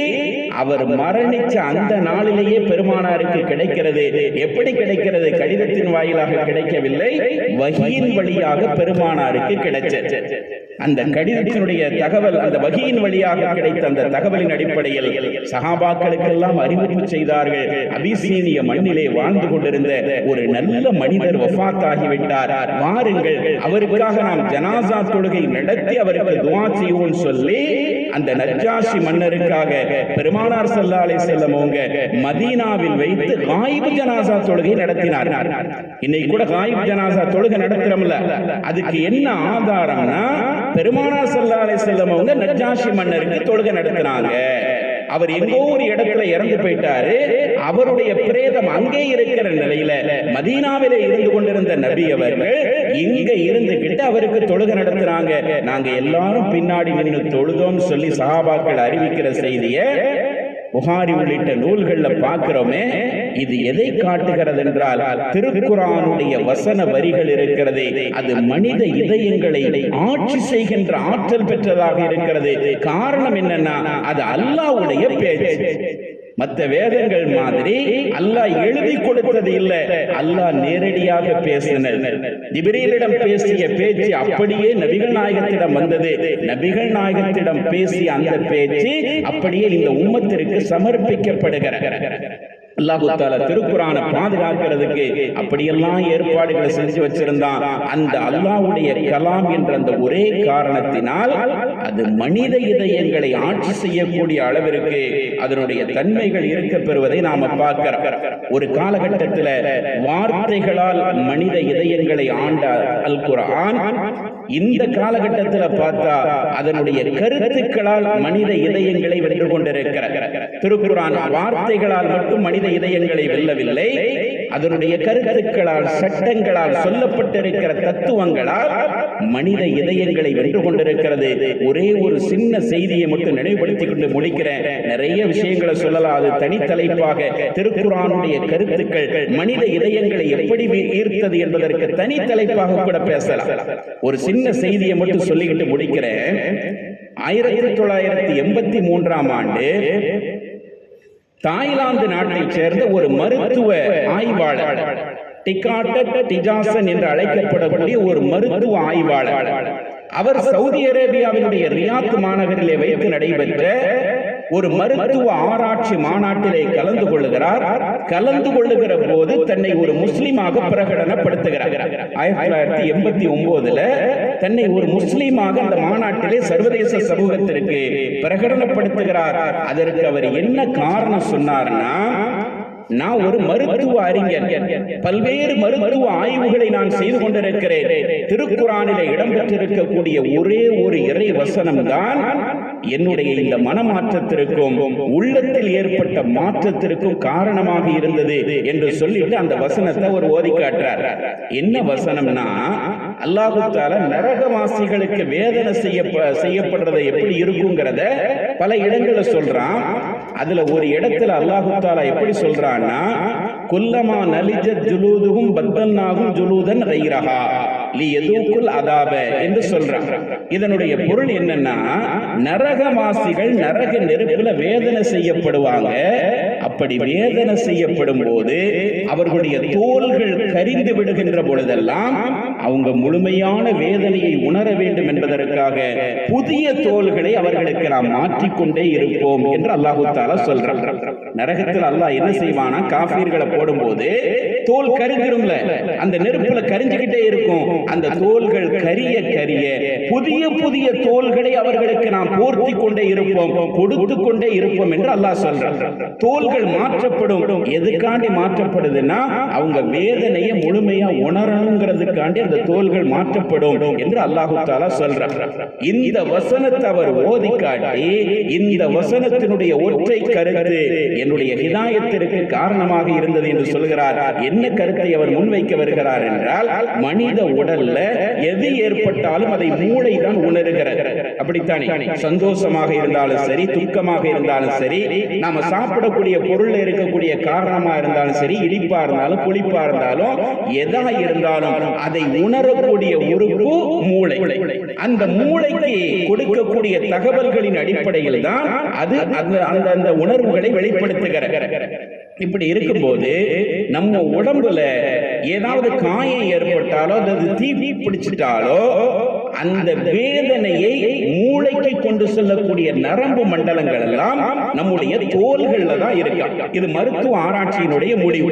Speaker 1: அவர் மரணிச்ச அந்த நாளிலேயே பெருமானாருக்கு கிடைக்கிறது. எப்படி கிடைக்கிறது? கடிதத்தின் வாயிலாக கிடைக்கவில்லை, வஹீயின் வழியாக பெருமானாருக்கு கிடைச்சது. அந்த கடிதத்தினுடைய தகவல், அந்த வஹீயின் வழியாக கிடைத்த அந்த தகவலின் அடிப்படையில் சஹாபாக்களுக்கெல்லாம் அறிவிப்பு செய்தார்கள். அபிசீனிய மண்ணிலே வாழ்ந்து கொண்டிருந்த ஒரு நல்ல மனிதர் வஃபாத் ஆகிவிட்டார், வாருங்கள் அவருக்காக நாம் ஜனாசா தொழுகை நடத்தி அவருக்கு துஆ செய்வோம் சொல்லி அந்த நஜ்ஜாஷி மன்னருக்காக பெருமானார் ஸல்லல்லாஹு அலைஹி வஸல்லம் அவங்க மதீனாவில் வைத்து காயிப் ஜனாசா தொழுகை நடத்தினார். இன்னைக்கு கூட காயிப் ஜனாசா தொழுகை நடத்துறோம்ல, அதுக்கு என்ன ஆதாரம்னா பெருமானார் ஸல்லல்லாஹு அலைஹி வஸல்லம் அவங்க நஜ்ஜாஷி மன்னருக்கு தொழுகை நடத்தினாங்க. அவர் எங்கோ ஒரு இடத்துல இறந்து போயிட்டாரு, அவருடைய பிரேதம் அங்கே இருக்கிற நிலையில மதீனாவிலே இருந்து கொண்டிருந்த நபி அவர்கள் இங்க இருந்துகிட்டு அவருக்கு தொழுகை நடத்துறாங்க. நாங்க எல்லாரும் பின்னாடி நின்று தொழுதோம் சொல்லி சஹாபாக்கள் அறிவிக்கிற செய்தியை புகாரி உள்ளிட்ட நூல்கள்ல பார்க்கிறோமே. இது எதை காட்டுகிறது என்றால், திருக்குர்ஆனுடைய வசன வரிகள் இருக்கிறது, அது மனித இதயங்களை ஆட்சி செய்கின்ற ஆற்றல் பெற்றதாக இருக்கிறது. காரணம் என்னன்னா, அது அல்லாஹ்வுடைய பேச்சு. மற்ற வேதங்கள் மாதிரி அல்லாஹ் எழுதி கொடுத்தது இல்ல, அல்லாஹ் நேரடியாக பேசினார். ஜிப்ரீலிடம் பேசிய பேச்சு அப்படியே நபிகள் நாயகத்திடம் வந்தது. நபிகள் நாயகத்திடம் பேசிய அந்த பேச்சு அப்படியே இந்த உம்மத்திற்கு சமர்ப்பிக்கப்படுகிறது. அல்லாஹ் தஆலா திருக்குர்ஆனை பாதுகாக்கிறதுக்கு அப்படியெல்லாம் ஏற்பாடுகளை செஞ்சு வச்சிருந்தான். அந்த அல்லாஹ்வுடைய கலாம் என்ற அந்த ஒரே காரணத்தினால் அது மனித இதயங்களை ஆட்சி செய்யக்கூடிய அளவிற்கு அதனுடைய தன்மைகள் இருக்க பெறுவதை நாம பார்க்கிறோம். ஒரு காலகட்டத்தில் வார்த்தைகளால் மனித இதயங்களை ஆண்ட அல் குர்ஆன், இந்த காலகட்டத்தில் பார்த்தா அதனுடைய கருத்துக்களால் மனித இதயங்களை வென்று கொண்டிருக்கிறது. திருக்குர்ஆன் வார்த்தைகளால் மட்டும் மனித இதயங்களை வெல்லவில்லை, அதனுடைய கருத்துக்களால், சட்டங்களால், சொல்லப்பட்டிருக்கிற தத்துவங்களால் மனித இதயங்களை வென்று கொண்டிருக்கிறது. ஒரே ஒரு சின்ன செய்தியை மட்டும் நினைவுபடுத்திக் கொண்டு முடிக்கிறேன். நிறைய விஷயங்களை சொல்லலாம், அது தனித்தலைப்பாக. திருக்குர்ஆனுடைய கருத்துக்கள் மனித இதயங்களை எப்படி ஈர்த்தது என்பதற்கு தனித்தலைப்பாக கூட பேசலாம். ஒரு சின்ன செய்தியை மட்டும் சொல்லிக்கிட்டு முடிக்கிறேன். 1983ஆம் ஆண்டு தாய்லாந்து நாட்டைச் சேர்ந்த ஒரு மருத்துவ ஆய்வாளர், டிகாட்டட் டிஜாசன் என்று அழைக்கப்படக்கூடிய ஒரு மருத்துவ ஆய்வாளர், அவர் சவுதி அரேபியாவினுடைய ரியாத் மாநகரிலே வைத்து நடைபெற்ற ஒரு மருத்துவ ஆராய்ச்சி மாநாட்டிலே கலந்து கொள்ளுகிறார். கலந்து கொள்ளுகிற போது தன்னை ஒரு முஸ்லீமாக பிரகடனப்படுத்துகிறார். 1989 தன்னை ஒரு முஸ்லீமாக அந்த மாநாட்டிலே சர்வதேச சமூகத்திற்கு பிரகடனப்படுத்துகிறார். அதற்கு அவர் என்ன காரணம் சொன்னார்னா, நான் ஒரு மருத்துவ அறிஞர், பல்வேறு மருத்துவ ஆய்வுகளை நான் செய்து கொண்டிருக்கிறேன். திருக்குர்ஆனிலே இடம்பெற்றிருக்கக்கூடிய ஒரே ஒரு இறை வசனம் தான் என்னுடைய இந்த மனமாற்றத்திற்கும் உள்ளத்தில் ஏற்பட்ட மாற்றத்திற்கும் காரணமாக இருந்தது என்று சொல்லிட்டு அந்த வசனத்தை ஒரு ஓதி காட்டுறார். என்ன வசனம்னா, அல்லாஹ் தஆலா நரகவாசிகளுக்கு வேதனை செய்யப்படுறது எப்படி இருக்குங்கிறத பல இடங்கள்ல சொல்றான். அதுல ஒரு இடத்துல அல்லாஹ் தஆலா எப்படி சொல்றான்னா, குல்லமா நலிஜத் ஜுலூதுஹும் பத்தல்நாஹும் ஜுலூதன் கைரஹா லியதூகுல் அதாப என்று சொல்றாங்க. இதனுடைய பொருள் என்னன்னா, நரகவாசிகள் நரக நெருப்புல வேதனை செய்யப்படுவாங்க. அப்படி வேதனை செய்யப்படும் போது அவர்களுடைய தோள்கள் கரிந்து விடுகின்ற பொழுதெல்லாம் அவங்க முழுமையான வேதனையை உணர வேண்டும் என்பதற்காக புதிய தோள்களை அவர்களுக்கு நாம் மாற்றிக்கொண்டே இருப்போம் என்று அல்லாஹ் தஆலா சொல்றான். நரகத்தில் அல்லாஹ் என்ன செய்வானா, காஃபிர்களை போடும்போது தோல் கரிஞ்சிரும்ல, அந்த நெருப்புல கரிஞ்சுக்கிட்டே இருக்கும். அந்த தோள்கள் கரிய கரிய புதிய புதிய தோள்களை அவர்களுக்கு நாம் போர்த்தி கொண்டே இருப்போம், கொடுத்து கொண்டே இருப்போம் என்று அல்லாஹ் சொல்றான். தோள்கள் மாற்றப்படும். எதுக்காண்டி மாற்றப்படுதுன்னா, அவங்க வேதனையை முழுமையா உணரணுங்கிறதுக்காண்டி அந்த தோள்கள் மாற்றப்படும் என்று அல்லாஹ் தஆலா சொல்றான். இந்த வசனத்தை அவர் ஓதி காட்டி, இந்த வசனத்தினுடைய ஒற்றை கருத்து என்னுடைய ஹிதாயத்திற்கு காரணமாக இருந்தது என்று சொல்கிறார். என்ன கருத்தை அவர் முன்வைக்க வருகிறார் என்றால், மனித உடல்ல எது ஏற்பட்டாலும் அதை மூளை தான் உணர்கிறது. அப்படித்தானே? சந்தோஷமாக இருந்தாலும் சரி, துக்கமாக இருந்தாலும் சரி, நாம சாப்பிடக்கூடிய பொருள் இருக்கக்கூடிய காரணமா இருந்தாலும் சரி, இனிப்பா இருந்தாலும் புளிப்பா இருந்தாலும் எதா இருந்தாலும் அதை உணரக்கூடிய உறுப்பு மூளை. அந்த மூளைக்கு கொடுக்கக்கூடிய தகவல்களின் அடிப்படையில் தான் அது அந்த உணர்வுகளை வெளிப்படுத்துகிறது. இப்படி இருக்கும்போது நம்ம உடம்புல ஏதாவது காயம் ஏற்பட்டாலோ அல்லது தீ பிடிச்சிட்டாலோ அந்த வேதனையை மூளைக்கு கொண்டு செல்லக்கூடிய நரம்பு மண்டலங்கள் எல்லாம் நம்முடைய தோள்கள்ல தான் இருக்கு. இது மருத்துவ ஆராய்ச்சியினுடைய முடிவு.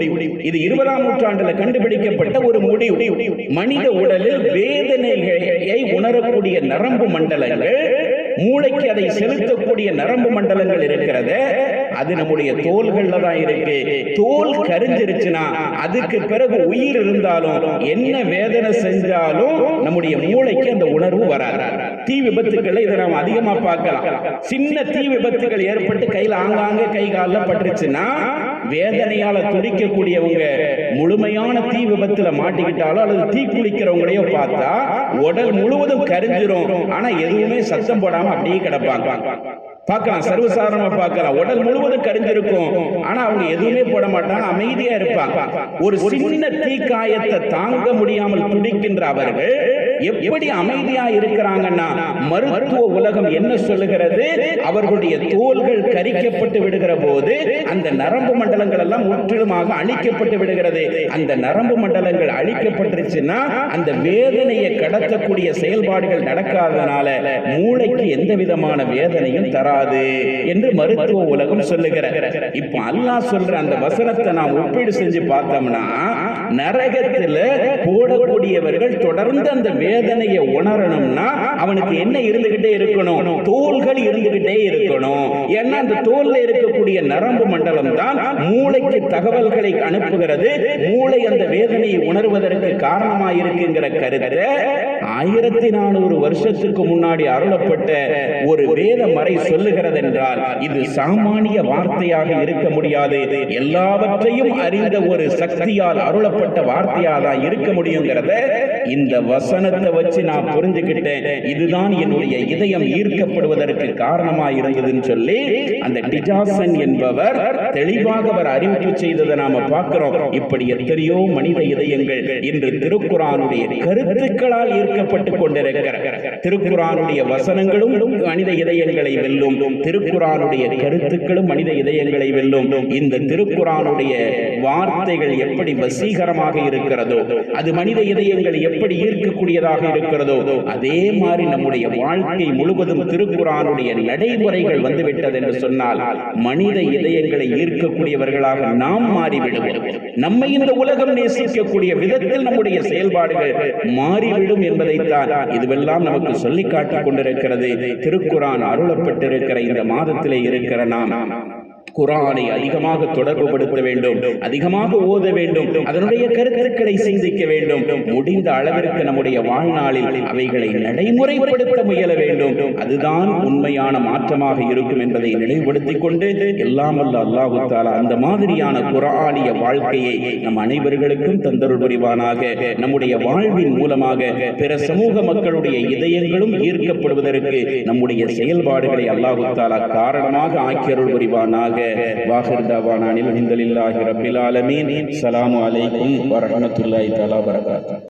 Speaker 1: இது 20ஆம் நூற்றாண்டுல கண்டுபிடிக்கப்பட்ட ஒரு முடிவு. மனித உடலில் வேதனையை உணரக்கூடிய நரம்பு மண்டலங்கள், மூளைக்கு அதை செலுத்தக்கூடிய நரம்பு மண்டலங்கள் இருக்கிறது, அது நம்முடைய தோள்கள்ல தான் இருக்கு. தோல் கரிஞ்சிருச்சுன்னா அதுக்கு பிறகு உயிர் இருந்தாலும் என்ன வேதனை செஞ்சாலும் நம்முடைய மூளைக்கு அந்த உணர்வு வராது. தீ விபத்துக்களை இதை நாம் அதிகமா பார்க்கலாம். சின்ன தீ விபத்துகள் ஏற்பட்டு கையில ஆங்காங்க கை காலில் பட்டுருச்சுன்னா வேதனையால துடிக்கக்கூடியவங்க முழுமையான தீ விபத்துல மாட்டிக்கிட்டாலோ அல்லது தீ குளிக்கிறவங்களையோ பார்த்தா உடல் முழுவதும் கரிஞ்சிரும். ஆனா எதுவுமே சத்தம் போடாம அப்படியே கிடப்பாங்க. பார்க்கலாம், சர்வசாதாரணமா பார்க்கலாம். உடல் முழுவதும் கரிஞ்சிருக்கும், ஆனா அவங்க எதுவுமே போட மாட்டாங்க, அமைதியா இருப்பாங்க. ஒரு சின்ன தீக்காயத்தை தாங்க முடியாமல் துடிக்கின்ற அவர்கள் எப்படி அமைதியா இருக்கிறாங்கன்னா, மருத்துவ உலகம் என்ன சொல்லுகிறது, அவர்களுடைய தோள்கள் கரிக்கப்பட்டு விடுகிற போது அந்த நரம்பு மண்டலங்கள் எல்லாம் முற்றிலுமாக அழிக்கப்பட்டு விடுகிறது. அந்த நரம்பு மண்டலங்கள் அழிக்கப்பட்டுருச்சுன்னா அந்த வேதனையை கடத்தக்கூடிய செயல்பாடுகள் நடக்காதனால மூளைக்கு எந்த விதமான வேதனையும் தராது என்று மருத்துவ உலகம் சொல்லுகிறது. இப்ப அல்லாஹ் சொல்ற அந்த வசனத்தை நாம் ஒப்பீடு செஞ்சு பார்த்தோம்னா, நரகத்தில் போடக்கூடியவர்கள் தொடர்ந்து அந்த வேதனையை உணரணும்னா அவனுக்கு என்ன இருந்துகிட்டே இருக்கணும், தோள்கள் இருந்துகிட்டே இருக்கணும். ஏன்னா அந்த தோல்ல இருக்கக்கூடிய நரம்பு மண்டலம் தான் மூளைக்கு தகவல்களை அனுப்புகிறது. மூளை அந்த வேதனையை உணர்வதற்கு காரணமாக இருக்குங்கிற கருத்தை 1400 வருஷத்துக்கு முன்னாடி அருளப்பட்ட ஒரு வேத மறை சொல்லுகிறது என்றால் இது சாமானிய வார்த்தையாக இருக்க முடியாது. எல்லாவற்றையும் அறிந்த ஒரு சக்தியால் அருளப்பட்ட வார்த்தையாக தான் இருக்க முடியுங்கிறத இந்த வசனத்தை வச்சு நான் புரிஞ்சுக்கிட்டேன். இதுதான் என்னுடைய இதயம் ஈர்க்கப்படுவதற்கு காரணமாக இருந்ததுன்னு சொல்லி அந்த டிஜாசன் என்பவர் தெளிவாக அவர் அறிவிப்பு செய்ததை நாம பார்க்கிறோம். இப்படி எத்தனையோ மனித இதயங்கள் இன்று திருக்குர்ஆனுடைய கருத்துக்களால் ஈர்க்கப்பட்டுக் கொண்டிருக்கிற திருக்குர்ஆனுடைய வசனங்களும் மனித இதயங்களை வெல்லும், திருக்குர்ஆனுடைய கருத்துக்களும் மனித இதயங்களை வெல்லும். இந்த திருக்குர்ஆனுடைய வார்த்தைகள் எப்படி வசீகரமாக இருக்கிறதோ, அது மனித இதயங்களை எப்படி ஈர்க்கக்கூடியதாக இருக்கிறதோ அதே மாதிரி நம்முடைய வாழ்க்கை முழுவதும் திருக்குர்ஆனுடைய நடைமுறைகள் வந்துவிட்டது என்று சொன்னால் மனித இதயங்களை ஈர்க்கக்கூடியவர்களாக நாம் மாறிவிடுவோம். நம்மை இந்த உலகம் நேசிக்கக்கூடிய விதத்தில் நம்முடைய செயல்பாடுகள் மாறிவிடும் என்பதைத்தான் இதுவெல்லாம் நமக்கு சொல்லி காட்டிக் கொண்டிருக்கிறது. திருக்குர்ஆன் அருளப்பட்டிருக்கிற இந்த மாதத்திலே இருக்கிற நாம் குர்ஆனை அதிகமாக தொடர்புபடுத்த வேண்டும், அதிகமாக ஓத வேண்டும், அதனுடைய கருத்துக்களை சிந்திக்க வேண்டும். முடிந்த அளவிற்கு நம்முடைய வாழ்நாளில் அவைகளை நடைமுறைப்படுத்த முயல வேண்டும். அதுதான் உண்மையான மாற்றமாக இருக்கும் என்பதை நினைவுபடுத்திக் கொண்டு எல்லாம் வல்ல அல்லாஹ் தஆலா அந்த மாதிரியான குர்ஆனிய வாழ்க்கையை நம் அனைவர்களுக்கும் தந்தருள் புரிவானாக. நம்முடைய வாழ்வின் மூலமாக பிற சமூக மக்களுடைய இதயங்களும் ஈர்க்கப்படுவதற்கு நம்முடைய செயல்பாடுகளை அல்லாஹ் தஆலா காரணமாக ஆக்கியருள் புரிவானாக. வாஹிர் தஅவானா அல்ஹம்துலில்லாஹி ரப்பில் ஆலமீன். அஸ்ஸலாமு அலைக்கும் வரஹ்மத்துல்லாஹி தஆலா வபரகாத்துஹு.